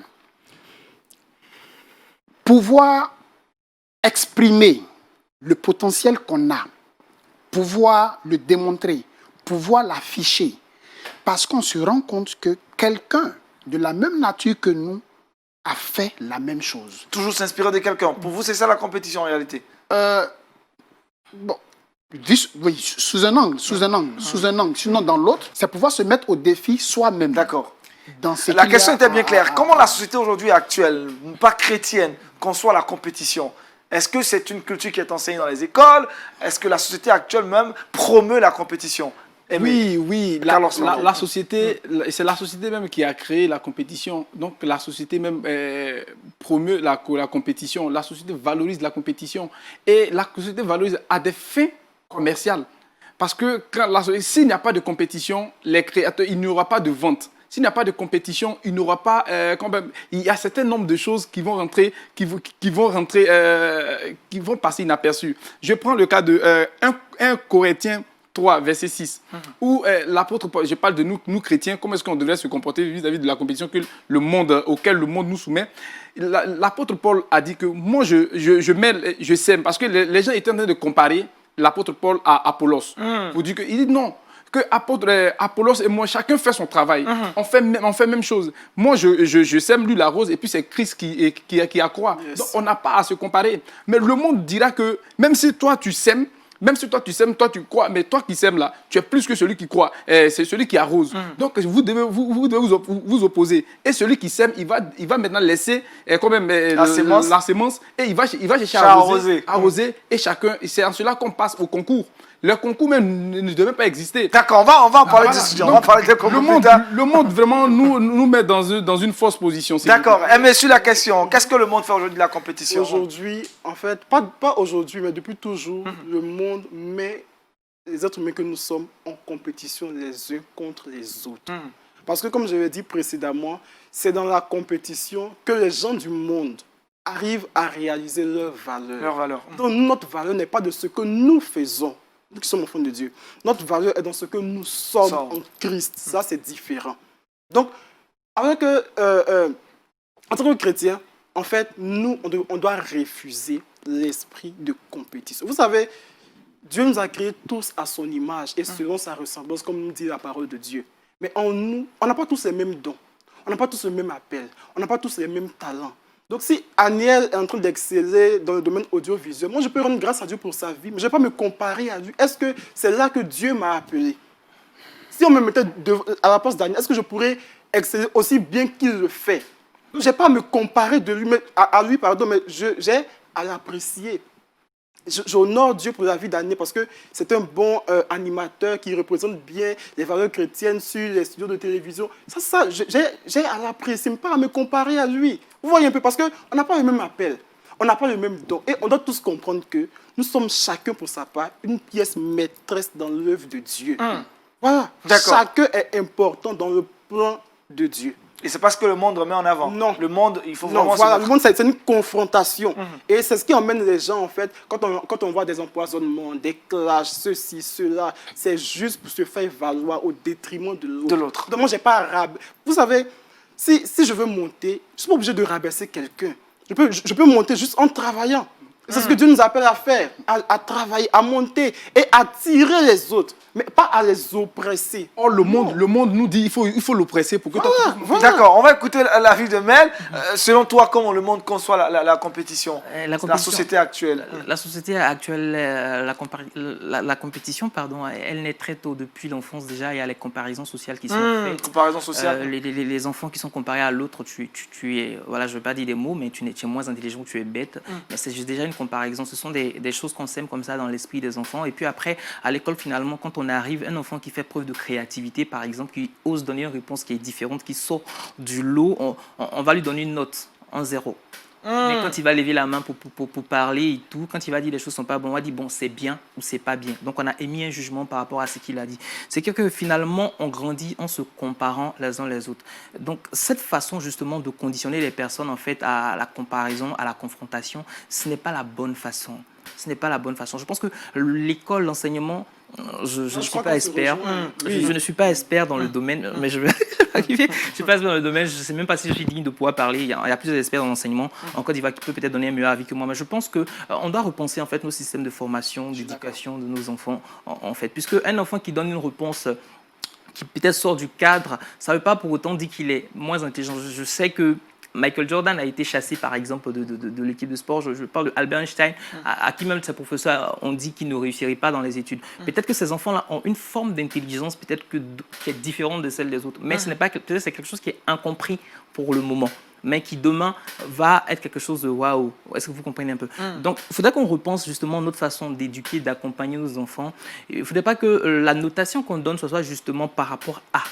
Pouvoir exprimer le potentiel qu'on a, pouvoir le démontrer, pouvoir l'afficher, parce qu'on se rend compte que quelqu'un de la même nature que nous a fait la même chose. Toujours s'inspirer de quelqu'un. Pour vous, c'est ça la compétition en réalité? Bon. Oui, sous un angle. Sinon, dans l'autre, c'est pouvoir se mettre au défi soi-même. D'accord. Dans La question était bien claire. Comment la société aujourd'hui actuelle, pas chrétienne, conçoit la compétition? Est-ce que c'est une culture qui est enseignée dans les écoles? Est-ce que la société actuelle même promeut la compétition? Oui, Carlos, la société, c'est la société même qui a créé la compétition. Donc la société même promeut la compétition. La société valorise la compétition. Et la société valorise à des fins commerciales. Parce que s'il n'y a pas de compétition, les créateurs, il n'y aura pas de vente. S'il n'y a pas de compétition, il n'y aura pas il y a un certain nombre de choses qui vont rentrer, qui vont passer inaperçues. Je prends le cas de 1 Corinthiens 3, verset 6, où l'apôtre Paul, je parle de nous chrétiens, comment est-ce qu'on devrait se comporter vis-à-vis de la compétition auquel le monde nous soumet. L'apôtre Paul a dit que moi, je sème, parce que les gens étaient en train de comparer l'apôtre Paul à Apollos. Pour dire il dit non, que Apollos et moi, chacun fait son travail. On fait même chose. Moi, je sème, lui l'arrose, et puis c'est Christ qui accroît. Yes. Donc, on n'a pas à se comparer. Mais le monde dira que même si toi, tu sèmes, toi tu crois, mais toi qui sèmes là, tu es plus que celui qui croit. C'est celui qui arrose. Donc vous devez vous opposer. Et celui qui sème, il va maintenant laisser quand même la sémence et il va chercher à arroser. Et chacun, c'est en cela qu'on passe au concours. Le concours même ne devait pas exister. D'accord, on va en parler de ce sujet. On va parler des concours plus tard. Le monde vraiment nous met dans une fausse position. D'accord. Mais sur la question, qu'est-ce que le monde fait aujourd'hui de la compétition? Aujourd'hui, en fait, pas aujourd'hui, mais depuis toujours, le monde met les êtres humains que nous sommes en compétition les uns contre les autres. Parce que, comme je l'ai dit précédemment, c'est dans la compétition que les gens du monde arrivent à réaliser leur valeur. Leur valeur. Donc, notre valeur n'est pas de ce que nous faisons, nous qui sommes enfants de Dieu. Notre valeur est dans ce que nous sommes en Christ. Ça, c'est différent. Donc, en tant que chrétien, en fait, nous, on doit refuser l'esprit de compétition. Vous savez, Dieu nous a créés tous à son image et selon sa ressemblance, comme nous dit la parole de Dieu. Mais en nous, on n'a pas tous les mêmes dons. On n'a pas tous le même appel. On n'a pas tous les mêmes talents. Donc, si Aniel est en train d'exceller dans le domaine audiovisuel, moi, je peux rendre grâce à Dieu pour sa vie, mais je ne vais pas me comparer à lui. Est-ce que c'est là que Dieu m'a appelé? Si on me mettait à la place d'Aniel, est-ce que je pourrais exceller aussi bien qu'il le fait? Je n'ai pas à me comparer de lui, à lui, mais j'ai à l'apprécier. J'honore Dieu pour la vie d'Aniel parce que c'est un bon animateur qui représente bien les valeurs chrétiennes sur les studios de télévision. Ça j'ai à l'apprécier, mais pas à me comparer à lui. Vous voyez un peu, parce qu'on n'a pas le même appel, on n'a pas le même don. Et on doit tous comprendre que nous sommes chacun pour sa part une pièce maîtresse dans l'œuvre de Dieu. Voilà, chacun est important dans le plan de Dieu. Et c'est pas ce que le monde remet en avant. Non. Le monde, il faut vraiment... Voilà, le monde, c'est une confrontation. Et c'est ce qui emmène les gens, en fait, quand on voit des empoisonnements, des clashs, ceci, cela, c'est juste pour se faire valoir au détriment de l'autre. Donc moi, j'ai pas à rabaisser. Vous savez, si je veux monter, je ne suis pas obligé de rabaisser quelqu'un. Je peux monter juste en travaillant. C'est ce que Dieu nous appelle à faire, à travailler, à monter et à tirer les autres, mais pas à les oppresser. Oh, le monde nous dit il faut l'oppresser pour que Voilà. D'accord, on va écouter l'avis de Mel. Selon toi, comment le monde conçoit la compétition, la société actuelle? La société actuelle, la compétition, pardon, elle naît très tôt, depuis l'enfance déjà. Il y a les comparaisons sociales qui sont faites. Comparaison sociale. Les enfants qui sont comparés à l'autre, tu es, voilà, je ne veux pas dire des mots, mais tu es moins intelligent, tu es bête. Mais c'est déjà une comparaison. Ce sont des choses qu'on sème comme ça dans l'esprit des enfants. Et puis après, à l'école, finalement, quand on arrive, un enfant qui fait preuve de créativité, par exemple, qui ose donner une réponse qui est différente, qui sort du lot, on va lui donner une note, un 0. Mais quand il va lever la main pour parler et tout, quand il va dire les choses ne sont pas bonnes, on va dire bon, c'est bien ou c'est pas bien. Donc on a émis un jugement par rapport à ce qu'il a dit. C'est que finalement, on grandit en se comparant les uns les autres. Donc cette façon justement de conditionner les personnes en fait à la comparaison, à la confrontation, ce n'est pas la bonne façon. Ce n'est pas la bonne façon. Je pense que l'école, l'enseignement, je ne suis pas expert. Je ne suis pas expert dans le domaine, mais je vais arriver. Je ne suis pas expert dans le domaine. Je ne sais même pas si je suis digne de pouvoir parler. Il y a plusieurs experts dans l'enseignement en Côte d'Ivoire qui peuvent peut-être donner un meilleur avis que moi. Mais je pense qu'on doit repenser en fait nos systèmes de formation, d'éducation de nos enfants en fait, puisque un enfant qui donne une réponse qui peut-être sort du cadre, ça ne veut pas pour autant dire qu'il est moins intelligent. Je sais que Michael Jordan a été chassé, par exemple, de l'équipe de sport. Je parle de Albert Einstein, à qui même ses professeurs ont dit qu'il ne réussirait pas dans les études. Peut-être que ces enfants-là ont une forme d'intelligence peut-être qui est différente de celle des autres. Mais ce n'est pas peut-être c'est quelque chose qui est incompris pour le moment, mais qui demain va être quelque chose de waouh. Est-ce que vous comprenez un peu? Donc, il faudrait qu'on repense justement notre façon d'éduquer, d'accompagner nos enfants. Il ne faudrait pas que la notation qu'on donne soit justement par rapport à.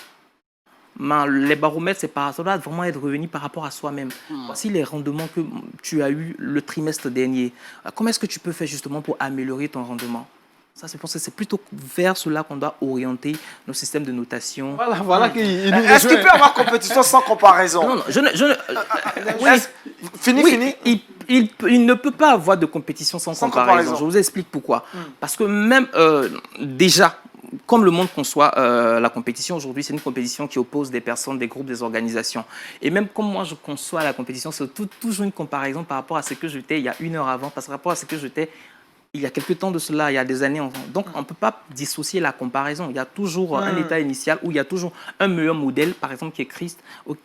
Les baromètres, ça doit vraiment être revenu par rapport à soi-même. Voici les rendements que tu as eu le trimestre dernier. Comment est-ce que tu peux faire justement pour améliorer ton rendement? Ça, je pense que c'est plutôt vers cela qu'on doit orienter nos systèmes de notation. Voilà. Est-ce qu'il peut y avoir compétition sans comparaison? Non, Fini. Il ne peut pas avoir de compétition sans comparaison. Je vous explique pourquoi. Parce que même déjà, comme le monde conçoit la compétition aujourd'hui, c'est une compétition qui oppose des personnes, des groupes, des organisations. Et même comme moi je conçois la compétition, c'est toujours une comparaison par rapport à ce que j'étais il y a une heure avant, par rapport à ce que j'étais il y a quelques temps de cela, il y a des années. Donc on ne peut pas dissocier la comparaison. Il y a toujours un état initial où il y a toujours un meilleur modèle, par exemple qui est Christ,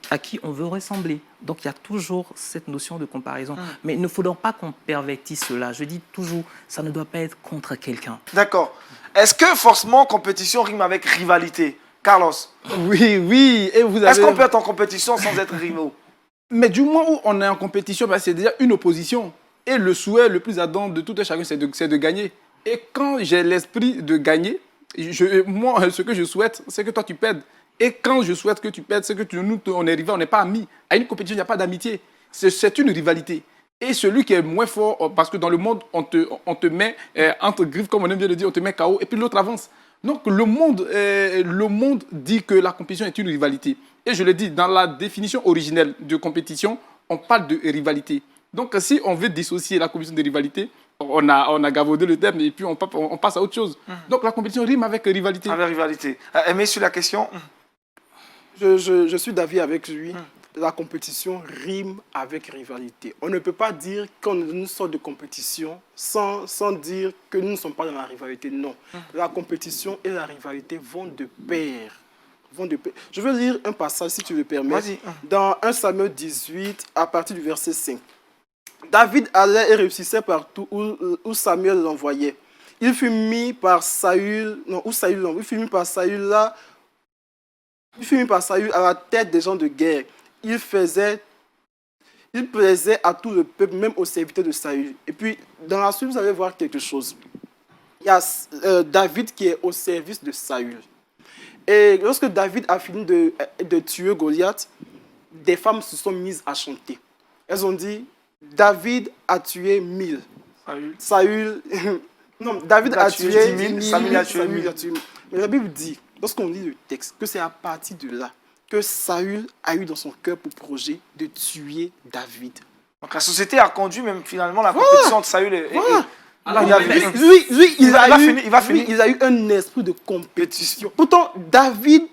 à qui on veut ressembler. Donc il y a toujours cette notion de comparaison. Mais il ne faudra pas qu'on pervertisse cela. Je dis toujours, ça ne doit pas être contre quelqu'un. D'accord. Est-ce que forcément compétition rime avec rivalité? Carlos? Oui. Et vous avez... Est-ce qu'on peut être en compétition sans être rivaux? Mais du moment où on est en compétition, c'est déjà une opposition. Et le souhait le plus ardent de tout un chacun, c'est de gagner. Et quand j'ai l'esprit de gagner, moi, ce que je souhaite, c'est que toi, tu perdes. Et quand je souhaite que tu perdes, c'est que on est rivaux, on n'est pas amis. À une compétition, il n'y a pas d'amitié. C'est une rivalité. Et celui qui est moins fort, parce que dans le monde, on te met entre griffes, comme on aime bien le dire, on te met KO, et puis l'autre avance. Donc le monde dit que la compétition est une rivalité. Et je le dis, dans la définition originelle de compétition, on parle de rivalité. Donc si on veut dissocier la compétition de rivalité, on a gavaudé le terme et puis on passe à autre chose. Donc la compétition rime avec rivalité. Avec rivalité. Aimé sur la question. Je suis d'avis avec lui. La compétition rime avec rivalité. On ne peut pas dire qu'on est une sorte de compétition sans dire que nous ne sommes pas dans la rivalité. Non. La compétition et la rivalité vont de pair. Je veux lire un passage, si tu le permets. Vas-y. Dans 1 Samuel 18, à partir du verset 5. David allait et réussissait partout où Samuel l'envoyait. Il fut mis par Saül, il fut mis par Saül à la tête des gens de guerre. Il plaisait à tout le peuple, même aux serviteurs de Saül. Et puis, dans la suite, vous allez voir quelque chose. Il y a David qui est au service de Saül. Et lorsque David a fini de tuer Goliath, des femmes se sont mises à chanter. Elles ont dit, David a tué 1000. David a tué 10 000, Samuel a tué 1000. Mais la Bible dit, lorsqu'on lit le texte, que c'est à partir de là que Saül a eu dans son cœur pour projet de tuer David. Donc la société a conduit même finalement la compétition entre Saül et David. Il a eu un esprit de compétition. Pourtant, David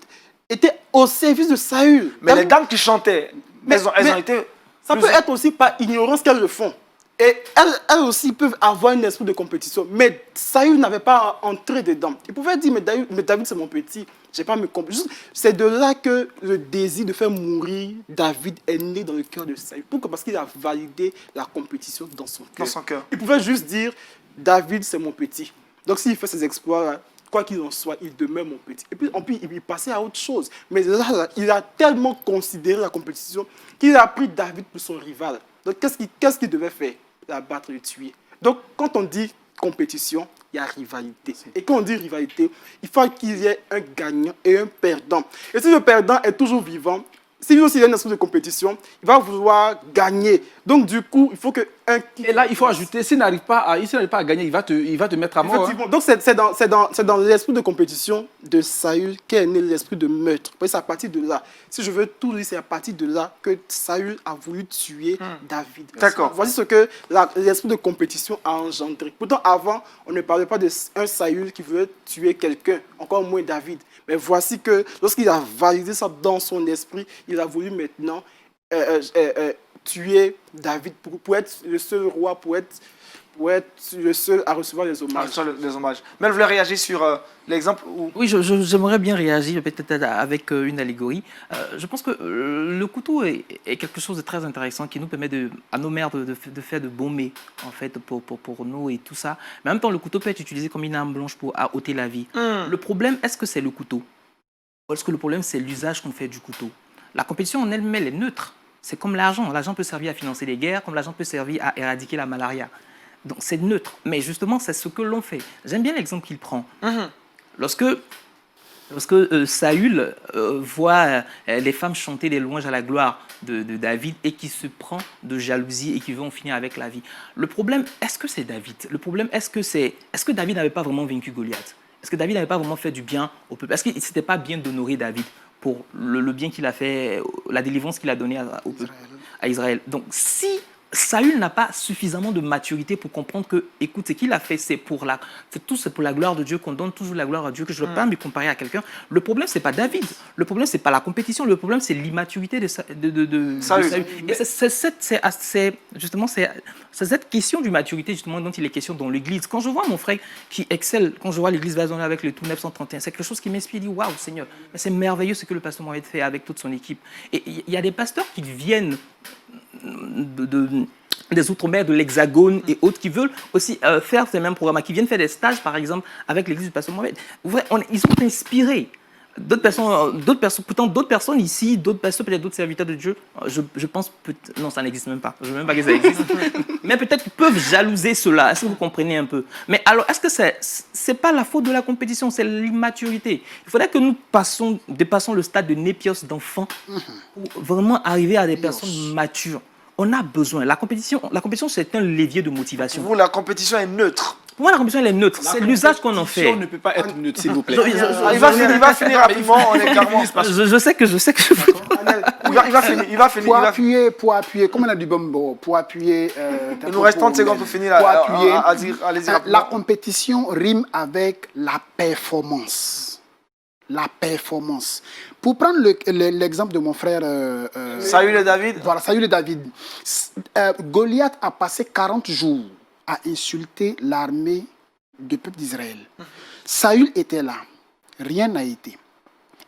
était au service de Saül. Mais les dames qui chantaient, elles ont été... Ça peut être aussi par ignorance qu'elles le font. Et elles aussi peuvent avoir un esprit de compétition. Mais Saül n'avait pas entré dedans. Il pouvait dire, mais David c'est mon petit, je n'ai pas me compétition. C'est de là que le désir de faire mourir David est né dans le cœur de Saül. Pourquoi? Parce qu'il a validé la compétition dans son cœur. Il pouvait juste dire, David c'est mon petit. Donc s'il fait ses exploits, quoi qu'il en soit, il demeure mon petit. Et puis il passait à autre chose. Mais là, il a tellement considéré la compétition qu'il a pris David pour son rival. Donc qu'est-ce qu'il devait faire? L'abattre, le tuer. Donc quand on dit compétition, il y a rivalité. Et quand on dit rivalité, il faut qu'il y ait un gagnant et un perdant. Et si le perdant est toujours vivant, s'il aussi a un esprit de compétition, il va vouloir gagner. Donc du coup, il faut que Et là, il faut ajouter, s'il n'arrive pas à gagner, il va te mettre à mort. Effectivement. Donc c'est dans l'esprit de compétition de Saül qu'est né l'esprit de meurtre. C'est à partir de là. Si je veux tout dire, c'est à partir de là que Saül a voulu tuer David. D'accord. Voici ce que l'esprit de compétition a engendré. Pourtant, avant, on ne parlait pas d'un Saül qui voulait tuer quelqu'un, encore moins David. Mais voici que lorsqu'il a validé ça dans son esprit, il a voulu maintenant tuer David pour être le seul roi, pour être le seul à recevoir les hommages. Mais elle voulait réagir sur l'exemple où... Oui, j'aimerais bien réagir peut-être avec une allégorie. Je pense que le couteau est quelque chose de très intéressant qui nous permet à nos mères de faire de bons mets en fait, pour nous et tout ça. Mais en même temps, le couteau peut être utilisé comme une arme blanche pour ôter la vie. Le problème, est-ce que c'est le couteau? Ou est-ce que le problème, c'est l'usage qu'on fait du couteau? La compétition en elle-même est neutre. C'est comme l'argent. L'argent peut servir à financer les guerres, comme l'argent peut servir à éradiquer la malaria. Donc c'est neutre. Mais justement, c'est ce que l'on fait. J'aime bien l'exemple qu'il prend. Lorsque Saül voit les femmes chanter des louanges à la gloire de David et qui se prend de jalousie et qui veut en finir avec la vie. Le problème, est-ce que c'est David? Le problème, est-ce que David n'avait pas vraiment vaincu Goliath? Est-ce que David n'avait pas vraiment fait du bien au peuple? Est-ce qu'il ne s'était pas bien d'honorer David pour le bien qu'il a fait, la délivrance qu'il a donnée à Israël? Donc, si Saül n'a pas suffisamment de maturité pour comprendre que, écoute, ce qu'il a fait, c'est pour la gloire de Dieu, qu'on donne toujours la gloire à Dieu, que je ne dois pas me comparer à quelqu'un. Le problème, ce n'est pas David. Le problème, ce n'est pas la compétition. Le problème, c'est l'immaturité de Saül. Et c'est cette question de maturité, justement, dont il est question dans l'Église. Quand je vois mon frère qui excelle, quand je vois l'Église Vazonner avec le tout 931, c'est quelque chose qui m'inspire. Je dis, waouh, Seigneur, c'est merveilleux ce que le pasteur Mohamed fait avec toute son équipe. Et il y a des pasteurs qui viennent des Outre-mer, de l'Hexagone et autres qui veulent aussi faire ces mêmes programmes, qui viennent faire des stages, par exemple, avec l'église du pasteur Mohamed. Ils sont inspirés. D'autres personnes ici, d'autres pasteurs, peut-être d'autres serviteurs de Dieu, je pense, non, ça n'existe même pas. Je ne veux même pas que ça existe. Mais peut-être qu'ils peuvent jalouser cela. Est-ce que vous comprenez un peu? Mais alors, est-ce que c'est pas la faute de la compétition, c'est l'immaturité? Il faudrait que nous dépassons le stade de népios d'enfants pour vraiment arriver à des personnes matures. On a besoin. La compétition, c'est un levier de motivation. Pour vous, la compétition est neutre. Pour moi, la compétition, elle est neutre. C'est l'usage qu'on en fait. La compétition ne peut pas être neutre, s'il vous plaît. Il va finir rapidement, on est carrément... Je sais que Il va finir. Pour appuyer, comme on a du bombo, pour appuyer... Il nous reste 30 secondes pour finir. Pour appuyer, allez-y la rapidement. compétition rime avec la performance. La performance. Pour prendre l'exemple de mon frère... Saül et David. Voilà, Saül et David. Goliath a passé 40 jours à insulter l'armée du peuple d'Israël. Saül était là. Rien n'a été.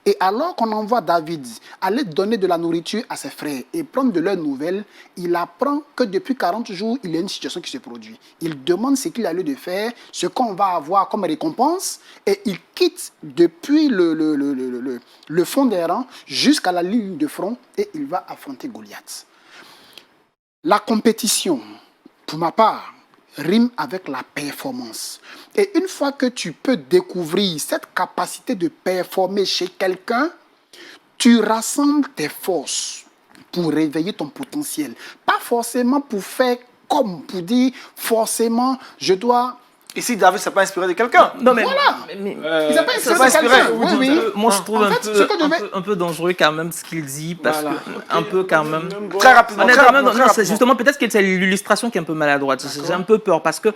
Et alors qu'on envoie David aller donner de la nourriture à ses frères et prendre de leurs nouvelles, il apprend que depuis 40 jours, il y a une situation qui se produit. Il demande ce qu'il a lieu de faire, ce qu'on va avoir comme récompense, et il quitte depuis le fond des rangs jusqu'à la ligne de front et il va affronter Goliath. La compétition, pour ma part, rime avec la performance. Et une fois que tu peux découvrir cette capacité de performer chez quelqu'un, tu rassembles tes forces pour réveiller ton potentiel. Pas forcément pour faire comme, pour dire forcément je dois... Ici, David s'est pas inspiré de quelqu'un. Non, mais, Voilà. mais- Il s'est pas c'est pas inspiré de inspiré. quelqu'un. Oui, oui. moi, je trouve En fait, ce que devait- un peu dangereux quand même ce qu'il dit, parce Voilà. que un peu quand même. Très rapidement. Honnêtement, non, très c'est rapidement. justement peut-être que c'est l'illustration qui est un peu maladroite. J'ai un peu peur parce que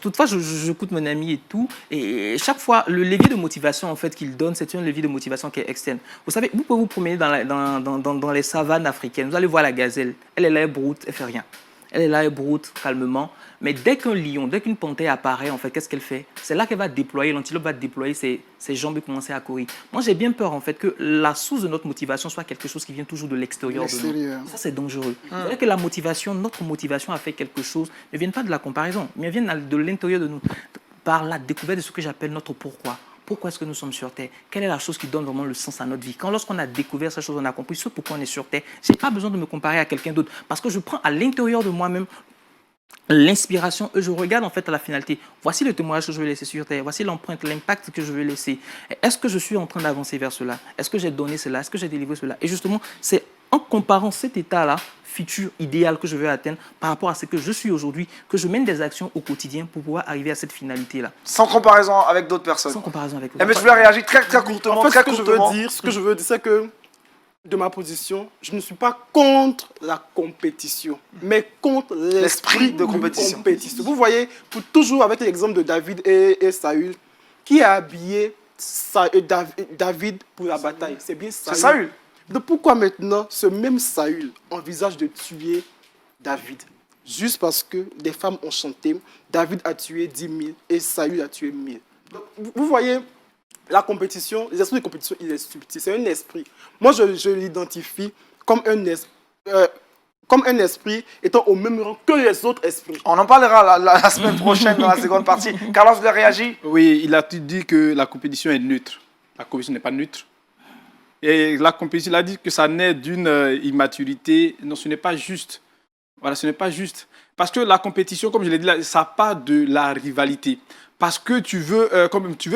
toutefois, j'écoute mon ami et tout, et chaque fois, le levier de motivation en fait qu'il donne, c'est un levier de motivation qui est externe. Vous savez, vous pouvez vous promener dans les savanes africaines, vous allez voir la gazelle, elle est là, elle broute, elle fait rien. Elle est là, elle broute calmement. Mais dès qu'un lion, dès qu'une panthère apparaît, en fait, qu'est-ce qu'elle fait? C'est là qu'elle va déployer, l'antilope va déployer ses jambes et commencer à courir. Moi, j'ai bien peur, en fait, que la source de notre motivation soit quelque chose qui vient toujours de l'extérieur de nous. L'extérieur. Ça, c'est dangereux. Il faudrait que la motivation, notre motivation à faire quelque chose, ne vienne pas de la comparaison, mais vienne de l'intérieur de nous, par la découverte de ce que j'appelle notre pourquoi. Pourquoi est-ce que nous sommes sur Terre? Quelle est la chose qui donne vraiment le sens à notre vie? Lorsqu'on a découvert cette chose, on a compris ce pourquoi on est sur Terre. Je n'ai pas besoin de me comparer à quelqu'un d'autre, parce que je prends à l'intérieur de moi-même l'inspiration et je regarde en fait à la finalité. Voici le témoignage que je vais laisser sur Terre. Voici l'empreinte, l'impact que je vais laisser. Est-ce que je suis en train d'avancer vers cela? Est-ce que j'ai donné cela? Est-ce que j'ai délivré cela? Et justement, c'est en comparant cet état-là, futur, idéal que je veux atteindre par rapport à ce que je suis aujourd'hui, que je mène des actions au quotidien pour pouvoir arriver à cette finalité-là. Sans comparaison avec d'autres personnes. Sans comparaison avec Eh, mais je voulais réagir très courtement. En fait, très ce que je courtement. veux dire, c'est que de ma position, je ne suis pas contre la compétition, mais contre l'esprit de compétition. Vous voyez, pour toujours avec l'exemple de David et Saül, qui a habillé David pour la bataille? C'est bien Saül. C'est Saül. Donc pourquoi maintenant ce même Saül envisage de tuer David? Juste parce que des femmes ont chanté, David a tué 10 000 et Saül a tué 1000. Donc, vous voyez, la compétition, les esprits de compétition, il est subtil, c'est un esprit. Moi, je l'identifie comme un esprit étant au même rang que les autres esprits. On en parlera la semaine prochaine dans la seconde partie. Carlos, vous voulez réagir? Oui, il a dit que la compétition est neutre. La compétition n'est pas neutre. Et la compétition, il a dit que ça naît d'une immaturité. Non, ce n'est pas juste. Voilà, ce n'est pas juste. Parce que la compétition, comme je l'ai dit, là, ça part de la rivalité. Parce que tu veux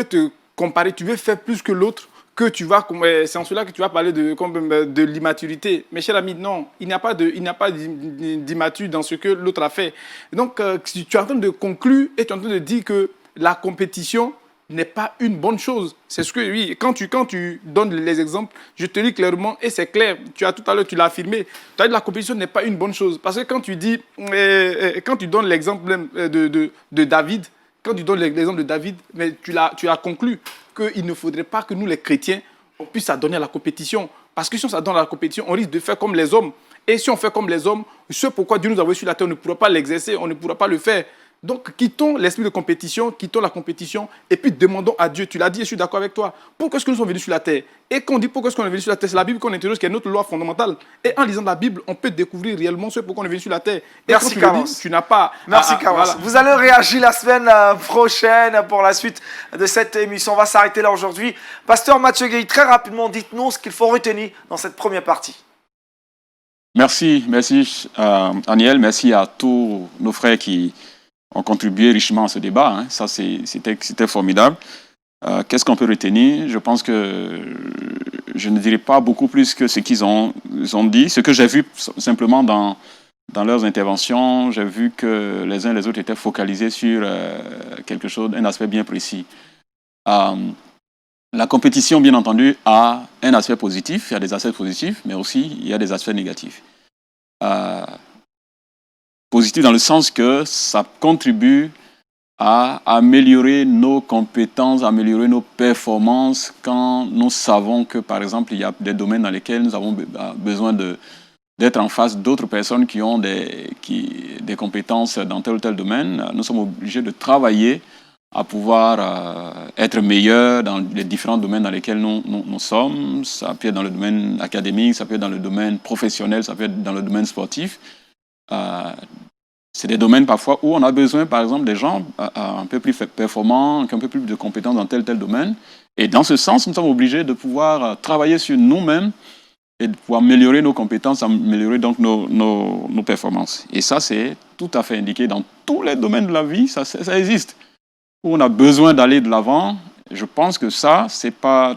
te comparer, tu veux faire plus que l'autre, c'est en cela que tu vas parler de l'immaturité. Mes chers amis, non, il n'y a pas d'immaturité dans ce que l'autre a fait. Donc, tu es en train de conclure et tu es en train de dire que la compétition n'est pas une bonne chose. C'est ce que, oui, quand tu donnes les exemples, je te dis clairement, et c'est clair, tout à l'heure, tu l'as affirmé, tu as dit que la compétition n'est pas une bonne chose. Parce que quand tu donnes l'exemple de David, mais tu as conclu qu'il ne faudrait pas que nous, les chrétiens, on puisse s'adonner à la compétition. Parce que si on s'adonne à la compétition, on risque de faire comme les hommes. Et si on fait comme les hommes, ce pourquoi Dieu nous a envoyés sur la terre, on ne pourra pas l'exercer, on ne pourra pas le faire. Donc, quittons l'esprit de compétition, quittons la compétition, et puis demandons à Dieu. Tu l'as dit, et je suis d'accord avec toi. Pourquoi est-ce que nous sommes venus sur la terre? Et quand on dit pourquoi est-ce qu'on est venu sur la terre, c'est la Bible qu'on interroge, qui est notre loi fondamentale. Et en lisant la Bible, on peut découvrir réellement ce pourquoi on est venu sur la terre. Et Merci, quand Carlos. tu n'as pas... Merci, Carlos. voilà. Vous allez réagir la semaine prochaine pour la suite de cette émission. On va s'arrêter là aujourd'hui. Pasteur Mathieu Guéry, très rapidement, dites-nous ce qu'il faut retenir dans cette première partie. Merci Aniel, merci à tous nos frères qui ont contribué richement à ce débat. Hein. Ça, c'était formidable. Qu'est-ce qu'on peut retenir? Je pense que je ne dirai pas beaucoup plus que ce qu'ils ont dit. Ce que j'ai vu simplement dans dans leurs interventions, j'ai vu que les uns et les autres étaient focalisés sur quelque chose, un aspect bien précis. La compétition, bien entendu, a un aspect positif, il y a des aspects positifs, mais aussi il y a des aspects négatifs. Positif dans le sens que ça contribue à améliorer nos compétences, améliorer nos performances quand nous savons que, par exemple, il y a des domaines dans lesquels nous avons besoin d'être en face d'autres personnes qui ont des compétences dans tel ou tel domaine. Nous sommes obligés de travailler à pouvoir être meilleurs dans les différents domaines dans lesquels nous sommes. Ça peut être dans le domaine académique, ça peut être dans le domaine professionnel, ça peut être dans le domaine sportif. C'est des domaines parfois où on a besoin, par exemple, des gens un peu plus performants, qui ont un peu plus de compétences dans tel domaine. Et dans ce sens, nous sommes obligés de pouvoir travailler sur nous-mêmes et de pouvoir améliorer nos compétences, améliorer donc nos performances. Et ça, c'est tout à fait indiqué dans tous les domaines de la vie, ça existe. Où on a besoin d'aller de l'avant, je pense que ça, c'est pas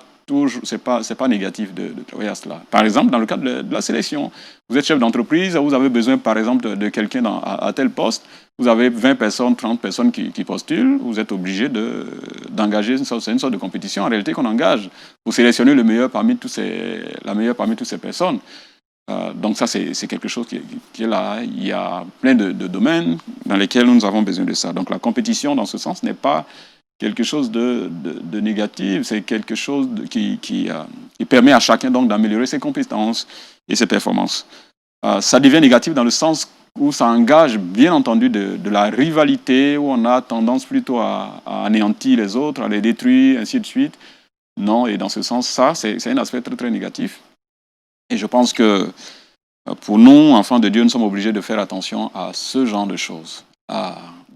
négatif de travailler à cela. Par exemple, dans le cadre de la sélection, vous êtes chef d'entreprise, vous avez besoin, par exemple, de quelqu'un à tel poste, vous avez 20 personnes, 30 personnes qui postulent, vous êtes obligé d'engager c'est une sorte de compétition en réalité qu'on engage pour sélectionner la meilleure parmi toutes ces personnes. Donc ça, c'est quelque chose qui est là. Il y a plein de domaines dans lesquels nous avons besoin de ça. Donc la compétition, dans ce sens, n'est pas quelque chose de négatif, c'est quelque chose qui permet à chacun donc d'améliorer ses compétences et ses performances. Ça devient négatif dans le sens où ça engage bien entendu de la rivalité, où on a tendance plutôt à anéantir les autres, à les détruire, ainsi de suite. Non, et dans ce sens, ça, c'est un aspect très, très négatif. Et je pense que pour nous, enfants de Dieu, nous sommes obligés de faire attention à ce genre de choses.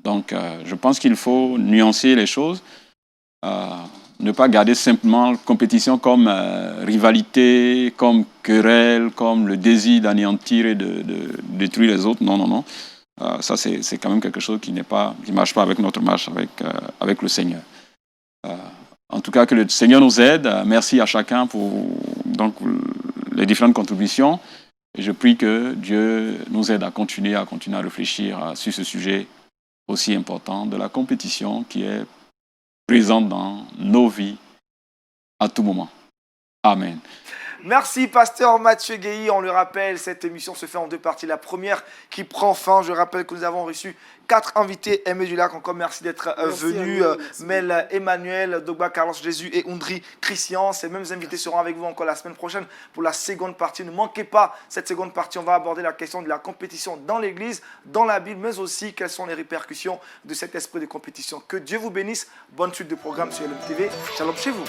Donc, je pense qu'il faut nuancer les choses, ne pas garder simplement compétition comme rivalité, comme querelle, comme le désir d'anéantir et de détruire les autres. Non, non, non. Ça, c'est quand même quelque chose qui ne marche pas avec notre marche, avec le Seigneur. En tout cas, que le Seigneur nous aide. Merci à chacun pour les différentes contributions. Et je prie que Dieu nous aide à continuer à réfléchir sur ce sujet aussi important de la compétition qui est présente dans nos vies à tout moment. Amen. Merci, pasteur Mathieu Guéhi. On le rappelle, cette émission se fait en deux parties. La première qui prend fin. Je rappelle que nous avons reçu 4 invités. Aimé Dulac, encore merci d'être venu. Mel Emmanuel, Dogba Carlos Jésus et Undri Christian. Ces mêmes invités seront avec vous encore la semaine prochaine pour la seconde partie. Ne manquez pas cette seconde partie. On va aborder la question de la compétition dans l'Église, dans la Bible, mais aussi quelles sont les répercussions de cet esprit de compétition. Que Dieu vous bénisse. Bonne suite de programme sur LMTV. Shalom chez vous.